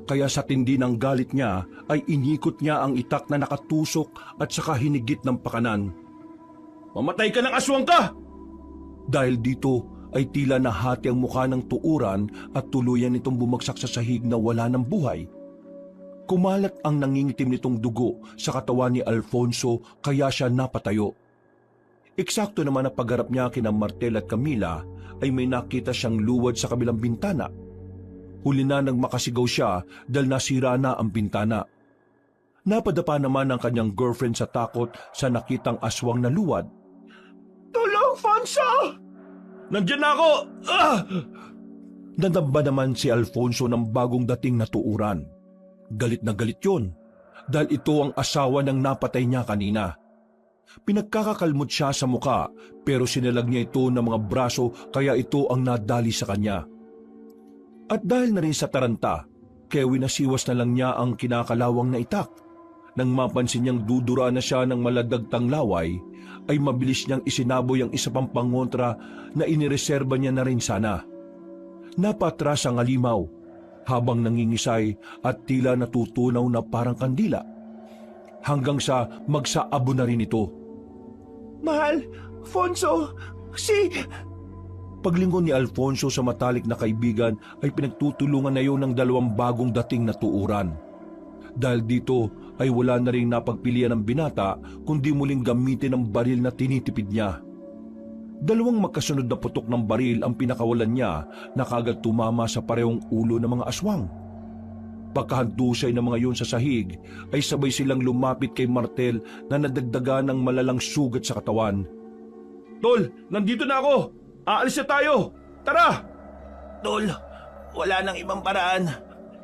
Kaya sa tindi ng galit niya ay inikot niya ang itak na nakatusok at saka hinigit ng pakanan. Mamatay ka ng aswang ka! Dahil dito ay tila nahati ang mukha ng tuuran at tuluyan nitong bumagsak sa sahig na wala ng buhay. Kumalat ang nangingitim nitong dugo sa katawan ni Alfonso kaya siya napatayo. Eksakto naman na pagharap niya kina Martel at Camila ay may nakita siyang luwad sa kabilang bintana. Huli na nang makasigaw siya dahil nasira na ang bintana. Napadapa naman ang kanyang girlfriend sa takot sa nakitang aswang na luwad. Tulong, Fonso! Nandiyan na ako! Nadamba naman si Alfonso ng bagong dating na tuuran. Galit na galit yun dahil ito ang asawa ng napatay niya kanina. Pinagkakakalmot siya sa muka pero sinalag niya ito ng mga braso kaya ito ang nadali sa kanya. At dahil na rin sa taranta, kaya winasiwas na lang niya ang kinakalawang na itak. Nang mapansin niyang dudura na siya ng maladagtang laway, ay mabilis niyang isinaboy ang isa pang pangontra na inireserba niya na rin sana. Napatras ang halimaw habang nangingisay at tila natutunaw na parang kandila. Hanggang sa magsaabo na rin ito. Mahal, Fonso, Paglingon ni Alfonso sa matalik na kaibigan ay pinagtutulungan na yun ng dalawang bagong dating na tuuran. Dahil dito ay wala na rin napagpilian ng binata kundi muling gamitin ang baril na tinitipid niya. Dalawang magkasunod na putok ng baril ang pinakawalan niya na kagad tumama sa parehong ulo ng mga aswang. Pagkahandusay ng mga yun sa sahig ay sabay silang lumapit kay Martel na nadagdagan ng malalang sugat sa katawan. Tol, nandito na ako! Aalis na tayo! Tara! Tol, wala nang ibang paraan.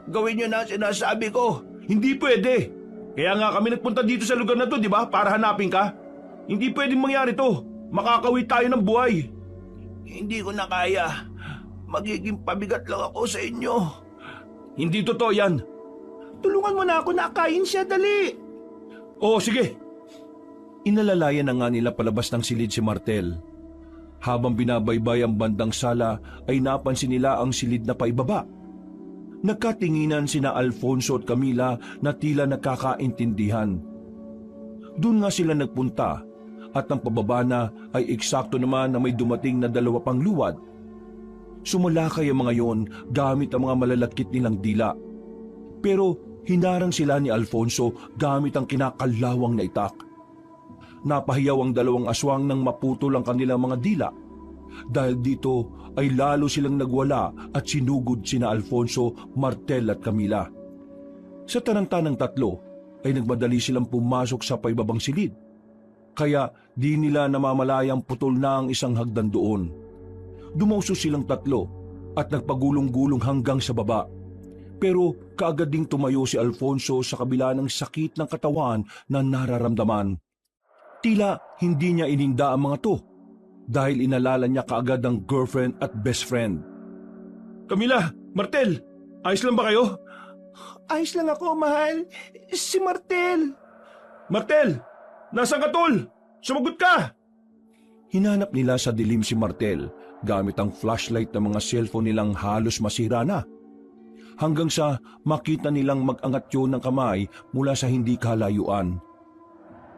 Gawin niyo na ang sinasabi ko. Hindi pwede! Kaya nga kami nagpunta dito sa lugar na to, di ba? Para hanapin ka. Hindi pwedeng mangyari to. Makakawit tayo ng buhay. Hindi ko na kaya. Magiging pabigat lang ako sa inyo. Hindi totoo yan. Tulungan mo na ako na akayin siya, dali. Oo, sige. Inalalayan na nga nila palabas ng silid si Martel. Habang binabaybay ang bandang sala ay napansin nila ang silid na paibaba. Nagkatinginan sina Alfonso at Camila na tila nagkakaintindihan. Doon nga sila nagpunta at ang pababa na ay eksakto naman na may dumating na 2 pang luwad. Sumalakay ang mga yon gamit ang mga malalakit nilang dila. Pero hinarang sila ni Alfonso gamit ang kinakalawang na itak. Napahiyaw ang 2 aswang nang maputol ang kanilang mga dila. Dahil dito ay lalo silang nagwala at sinugod sina Alfonso, Martel at Camila. Sa taranta ng 3 ay nagmadali silang pumasok sa paibabang silid. Kaya di nila namamalayang putol na ang isang hagdan doon. Dumauso silang 3 at nagpagulong-gulong hanggang sa baba. Pero kaagad ding tumayo si Alfonso sa kabila ng sakit ng katawan na nararamdaman. Tila hindi niya ininda ang mga to dahil inalala niya kaagad ang girlfriend at best friend. Camila, Martel, ayos lang ba kayo? Ayos lang ako, mahal. Si Martel. Martel! Nasaan ka, tol? Sumagot ka! Hinanap nila sa dilim si Martel gamit ang flashlight ng mga cellphone nilang halos masira na. Hanggang sa makita nilang mag-angat yun ng kamay mula sa hindi kalayuan.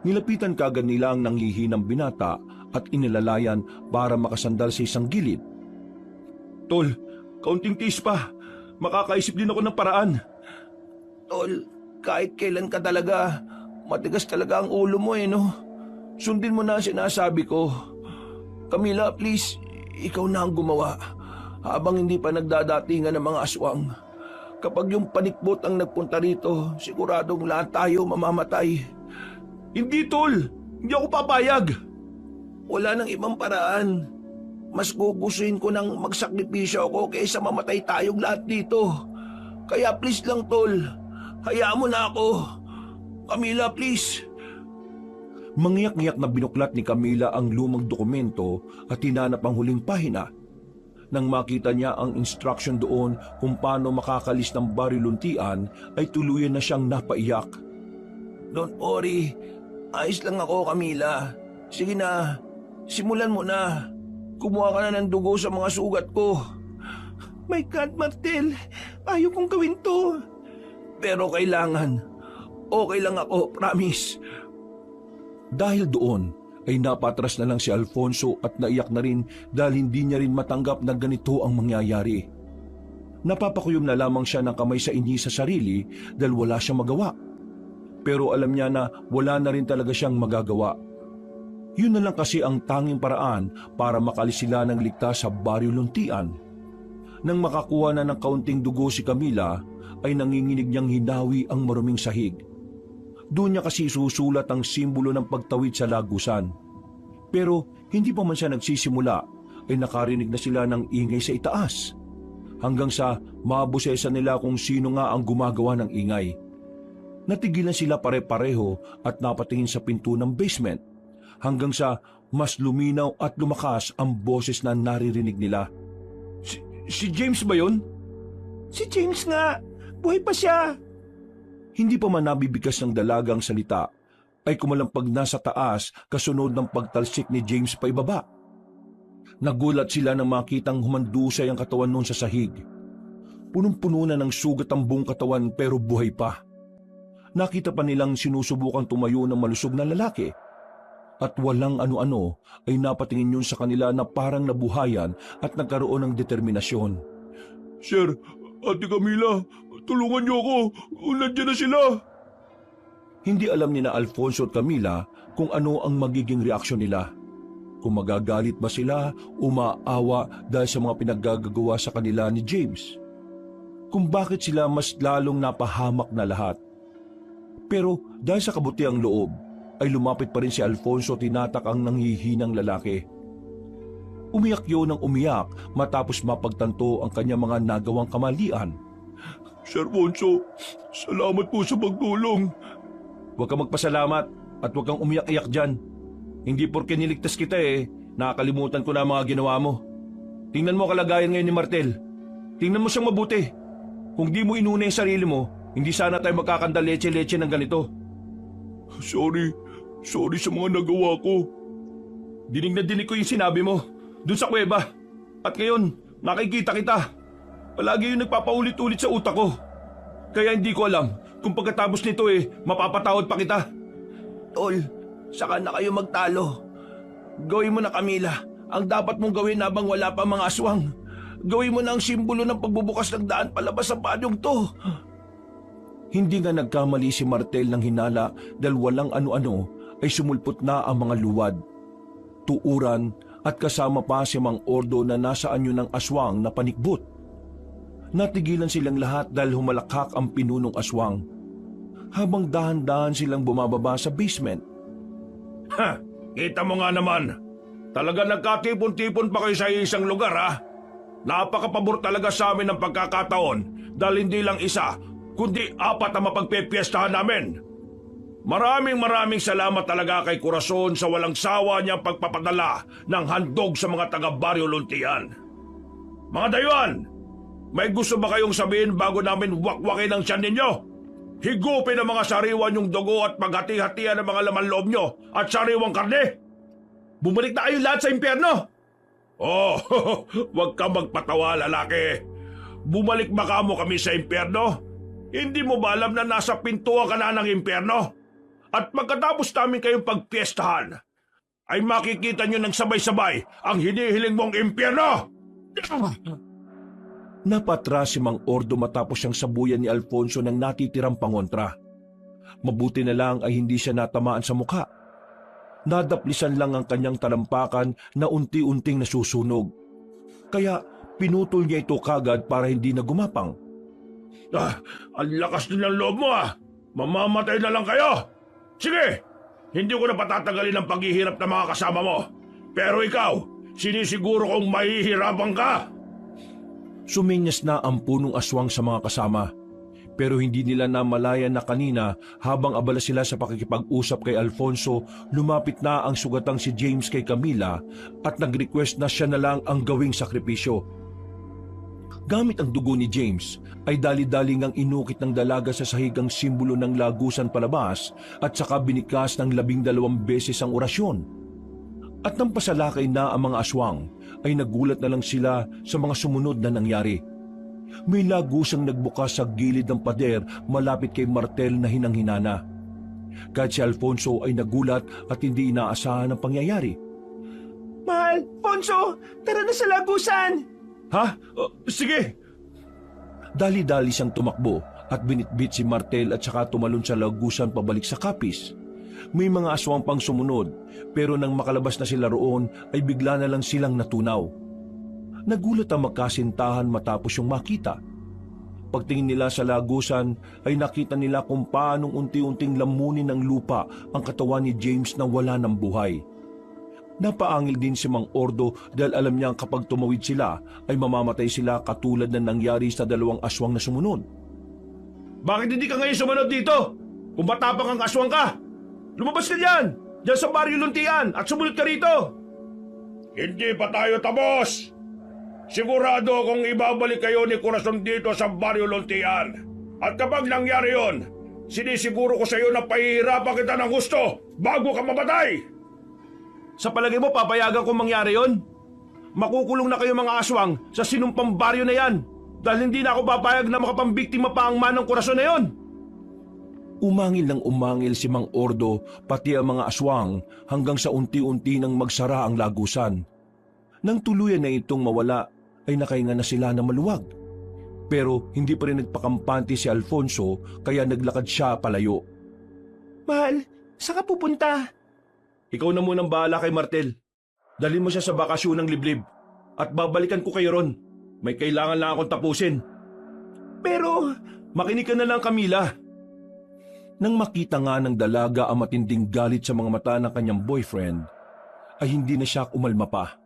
Nilapitan kagad nila ang nanghihinang binata at inilalayan para makasandal sa isang gilid. Tol, kaunting tiis pa. Makakaisip din ako ng paraan. Tol, kahit kailan ka talaga, matigas talaga ang ulo mo no? Sundin mo na ang sinasabi ko. Camila, please, ikaw na ang gumawa. Habang hindi pa nagdadatingan ng mga aswang. Kapag yung panikbot ang nagpunta rito, siguradong lahat tayo mamamatay. Hindi, tol. Hindi ako papayag. Wala nang ibang paraan. Mas gugustuhin ko nang magsakripisyo ako kaysa mamatay tayong lahat dito. Kaya please lang, tol. Hayaan mo na ako. Camila, please. Mangyak-ngyak na binuklat ni Camila ang lumang dokumento at hinanap ang huling pahina. Nang makita niya ang instruction doon kung paano makakalis ng bariluntian, ay tuluyan na siyang napaiyak. Don't worry. Ayos lang ako, Camila. Sige na. Simulan mo na. Kumuha ka na ng dugo sa mga sugat ko. My God, Martel. Ayaw kong gawin to. Pero kailangan. Okay lang ako, promise. Dahil doon ay napatras na lang si Alfonso at naiyak na rin dahil hindi niya rin matanggap na ganito ang mangyayari. Napapakuyom na lamang siya ng kamay sa inhi sa sarili dahil wala siyang magawa. Pero alam niya na wala na rin talaga siyang magagawa. Yun na lang kasi ang tanging paraan para makalis sila ng ligtas sa Baryo Luntian. Nang makakuha na ng kaunting dugo si Camila, ay nanginginig niyang hinawi ang maruming sahig. Doon niya kasi susulat ang simbolo ng pagtawid sa lagusan. Pero hindi pa man siya nagsisimula, ay nakarinig na sila ng ingay sa itaas. Hanggang sa mabusesa nila kung sino nga ang gumagawa ng ingay. Natigilan sila pare-pareho at napatingin sa pinto ng basement. Hanggang sa mas luminaw at lumakas ang boses na naririnig nila. Si James ba yun? Si James nga. Buhay pa siya. Hindi pa man nabibigkas ng dalagang salita, ay kumalampag na sa taas kasunod ng pagtalsik ni James pa ibaba. Nagulat sila nang makitang humandusay ang katawan noon sa sahig. Punong-puno na ng sugat ang buong katawan pero buhay pa. Nakita pa nilang sinusubukang tumayo ng malusog na lalaki. At walang ano-ano ay napatingin yun sa kanila na parang nabuhayan at nagkaroon ng determinasyon. Sir, Ate Camila, tulungan niyo ako. Nandiyan na sila. Hindi alam ni na Alfonso at Camila kung ano ang magiging reaksyon nila. Kung magagalit ba sila o maawa dahil sa mga pinaggagawa sa kanila ni James. Kung bakit sila mas lalong napahamak na lahat. Pero dahil sa kabutiang loob, ay lumapit pa rin si Alfonso tinatak ang nanghihinang lalaki. Umiyak yun ng umiyak matapos mapagtanto ang kanyang mga nagawang kamalian. Sir Alfonso, salamat po sa pagtulong. Huwag kang magpasalamat at huwag kang umiyak-iyak dyan. Hindi porke niligtas kita nakakalimutan ko na ang mga ginawa mo. Tingnan mo kalagayan ngayon ni Martel. Tingnan mo siyang mabuti. Kung di mo inuna yung sarili mo, hindi sana tayo magkakanda leche-leche ng ganito. Sorry sa mga nagawa ko. Dinig na dinig ko yung sinabi mo, dun sa kuweba. At ngayon, nakikita kita. Palagi yung nagpapaulit-ulit sa utak ko. Kaya hindi ko alam kung pagkatapos nito mapapatawad pa kita. Tol, saka na kayo magtalo. Gawin mo na, Camila, ang dapat mong gawin habang wala pa mga aswang. Gawin mo na ang simbolo ng pagbubukas ng daan palabas sa padyong to. Hindi nga nagkamali si Martel ng hinala dahil walang ano-ano ay sumulpot na ang mga luwad. Tuuran at kasama pa si Mang Ordo na nasa anyo ng aswang na panikbot. Natigilan silang lahat dahil humalakhak ang pinunong aswang. Habang dahan-dahan silang bumababa sa basement. Ha! Kita mo nga naman. Talaga nagkatipon-tipon pa kayo sa isang lugar, ha? Napakapabor talaga sa amin ng pagkakataon dahil hindi lang isa, kundi 4 ang mapagpepiestahan namin. Maraming salamat talaga kay Corazon sa walang sawa niyang pagpapadala ng handog sa mga taga-Baryo Luntian. Mga dayuhan, may gusto ba kayong sabihin bago namin wakwakin ang tiyan ninyo? Higupin ang mga sariwan yung dugo at paghati-hatian ang mga laman loob nyo at sariwang karne. Bumalik na kayo lahat sa impyerno! Oh, wag ka magpatawa, lalaki. Bumalik ba kamo kami sa impyerno? Hindi mo ba alam na nasa pintuan ka na ng impyerno? At pagkatapos namin kayong pagpiestahan, ay makikita nyo ng sabay-sabay ang hinihiling mong impyerno! Napatras si Mang Ordo matapos siyang sabuyan ni Alfonso ng natitirang pangontra. Mabuti na lang ay hindi siya natamaan sa mukha. Nadaplisan lang ang kanyang talampakan na unti-unting nasusunog. Kaya pinutol niya ito kagad para hindi na gumapang. Ang lakas din ng loob mo Mamamatay na lang kayo! Sige! Hindi ko na patatagalin ang paghihirap ng mga kasama mo. Pero ikaw, sinisiguro kong mahihirapan ka! Suminyas na ang punong aswang sa mga kasama. Pero hindi nila namalayan na kanina habang abala sila sa pakikipag-usap kay Alfonso, lumapit na ang sugatang si James kay Camila at nag-request na siya na lang ang gawing sakripisyo. Gamit ang dugo ni James, ay dali-dali ngang inukit ng dalaga sa sahigang simbolo ng lagusan palabas at saka binikas ng 12 beses ang orasyon. At nang pasalakay na ang mga aswang, ay nagulat na lang sila sa mga sumunod na nangyari. May lagusang nagbukas sa gilid ng pader malapit kay Martel na hinang-hinana. Kahit si Alfonso ay nagulat at hindi inaasahan ang pangyayari. Mahal, Ponso, tara na sa lagusan! Ha? Sige! Dali-dali siyang tumakbo at binitbit si Martel at saka tumalon sa lagusan pabalik sa kapis. May mga aswang pang sumunod, pero nang makalabas na sila roon ay bigla na lang silang natunaw. Nagulat ang magkasintahan matapos yung makita. Pagtingin nila sa lagusan ay nakita nila kung paanong unti-unting lamunin ng lupa ang katawan ni James na wala ng buhay. Napaangil din si Mang Ordo dahil alam niyang kapag tumawid sila ay mamamatay sila katulad ng nangyari sa 2 aswang na sumunod. Bakit hindi ka ngayon sumunod dito? Kung matapang ang aswang ka! Lumabas ka diyan! Diyan sa Baryo Luntian at sumunod ka rito! Hindi pa tayo tapos! Sigurado akong ibabalik kayo ni Corazon dito sa Baryo Luntian. At kapag nangyari yon, sinisiguro ko sa iyo na pahihirapan kita ng gusto bago ka mamatay! Sa palagay mo papayagan kong mangyari yon? Makukulong na kayo mga aswang sa sinumpang baryo na yan dahil hindi na ako papayag na makapambiktima pa ang manang Corazon na yon. Umangil ng umangil si Mang Ordo pati ang mga aswang hanggang sa unti-unti nang magsara ang lagusan. Nang tuluyan na itong mawala ay nakahinga na sila na maluwag. Pero hindi pa rin nagpakampante si Alfonso kaya naglakad siya palayo. Mahal, saan ka pupunta? Ikaw na munang bahala kay Martel. Dalhin mo siya sa bakasyon ng liblib at babalikan ko kayo ron. May kailangan lang akong tapusin. Pero, Makinig ka na lang, Camila. Nang makita nga ng dalaga ang matinding galit sa mga mata ng kanyang boyfriend, ay hindi na siya umalma pa.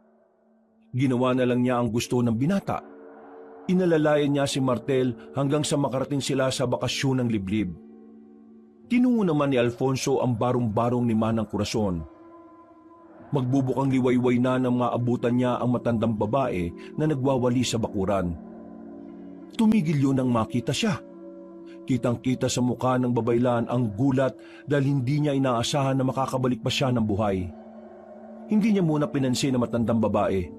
Ginawa na lang niya ang gusto ng binata. Inalalayan niya si Martel hanggang sa makarating sila sa bakasyon ng liblib. Tinungo naman ni Alfonso ang barong-barong ni Manang Corazon. Magbubukang liwayway na ng maabutan niya ang matandang babae na nagwawali sa bakuran. Tumigil yun nang makita siya. Kitang-kita sa mukha ng babaylan ang gulat dahil hindi niya inaasahan na makakabalik pa siya ng buhay. Hindi niya muna pinansin ang matandang babae.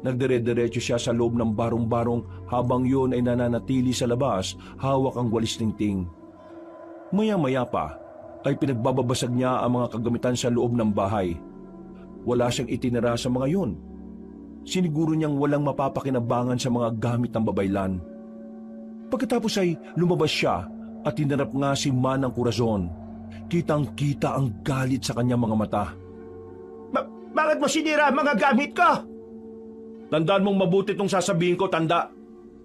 Nagdire-diretso siya sa loob ng barong-barong habang yun ay nananatili sa labas hawak ang walis tingting. Maya-maya pa ay pinagbababasag niya ang mga kagamitan sa loob ng bahay. Wala siyang itinira sa mga yun. Siniguro niyang walang mapapakinabangan sa mga gamit ng babaylan. Pagkatapos ay lumabas siya at hinarap nga si Manang Corazon. Kitang-kita ang galit sa kanyang mga mata. Bakit mo sinira ang mga gamit ko? Tandaan mong mabuti itong sasabihin ko, tanda.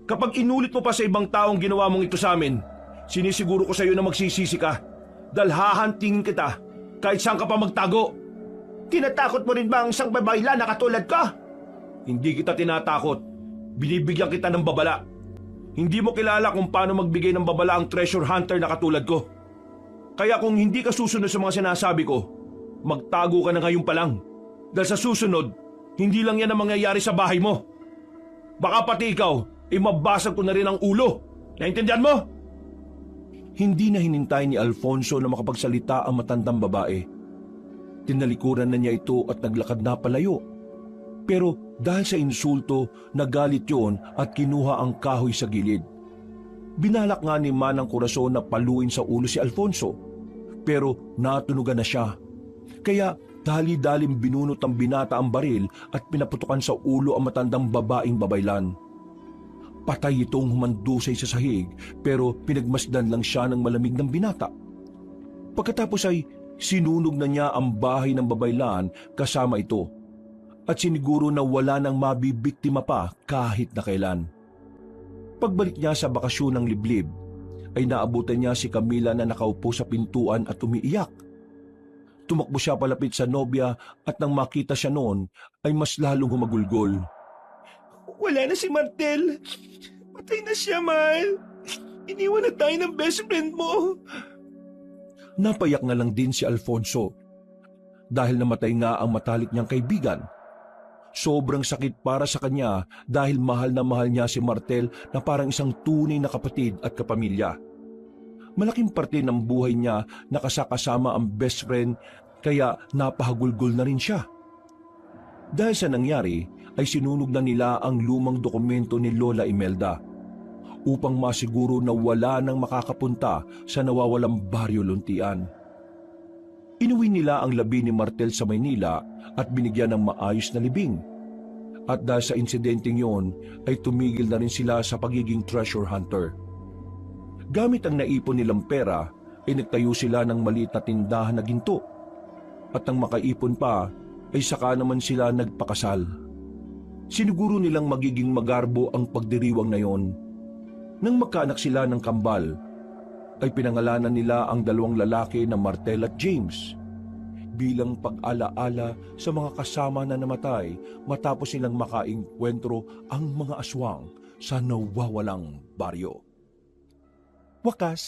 Kapag inulit mo pa sa ibang taong ginawa mong ito sa amin, sinisiguro ko sa iyo na magsisisi ka. Dahil hahantingin kita kahit saan ka pa magtago. Tinatakot mo rin ba ang isang babayla na katulad ko? Hindi kita tinatakot. Binibigyan kita ng babala. Hindi mo kilala kung paano magbigay ng babala ang treasure hunter na katulad ko. Kaya kung hindi ka susunod sa mga sinasabi ko, magtago ka na ngayon pa lang. Dahil sa susunod, hindi lang yan ang mangyayari sa bahay mo. Baka pati ikaw, mabasag ko na rin ang ulo. Naintindihan mo? Hindi na hinintay ni Alfonso na makapagsalita ang matandang babae. Tinalikuran na niya ito at naglakad na palayo. Pero dahil sa insulto, nagalit yun at kinuha ang kahoy sa gilid. Binalak nga ni Manang Corazon na paluin sa ulo si Alfonso. Pero natunugan na siya. Kaya dali-dalim binunot ang binata ang baril at pinaputukan sa ulo ang matandang babaeng babaylan. Patay itong humandusay sa sahig pero pinagmasdan lang siya ng malamig ng binata. Pagkatapos ay sinunog na niya ang bahay ng babaylan kasama ito. At siniguro na wala nang mabibiktima pa kahit na kailan. Pagbalik niya sa bakasyon ng liblib, ay naabutan niya si Camila na nakaupo sa pintuan at umiiyak. Tumakbo siya palapit sa nobya at nang makita siya noon, ay mas lalong humagulgol. Wala na si Martel. Patay na siya, mahal. Iniwan na tayo ng best friend mo. Napayak na lang din si Alfonso. Dahil namatay nga ang matalik niyang kaibigan. Sobrang sakit para sa kanya dahil mahal na mahal niya si Martel na parang isang tunay na kapatid at kapamilya. Malaking parte ng buhay niya nakasakasama ang best friend kaya napahagulgol na rin siya. Dahil sa nangyari ay sinunog na nila ang lumang dokumento ni Lola Imelda upang masiguro na wala nang makakapunta sa nawawalang baryo Luntian. Inuwi nila ang labi ni Martel sa Maynila at binigyan ng maayos na libing. At dahil sa insidenteng yon ay tumigil na rin sila sa pagiging treasure hunter. Gamit ang naipon nilang pera ay nagtayo sila ng maliit na tindahan na ginto. At nang makaipon pa ay saka naman sila nagpakasal. Siniguro nilang magiging magarbo ang pagdiriwang na yon. Nang magkaanak sila ng kambal, ay pinangalanan nila ang dalawang lalaki na Martel at James bilang pag-alaala sa mga kasama na namatay matapos nilang makaengkwentro ang mga aswang sa nawawalang baryo. Wakas,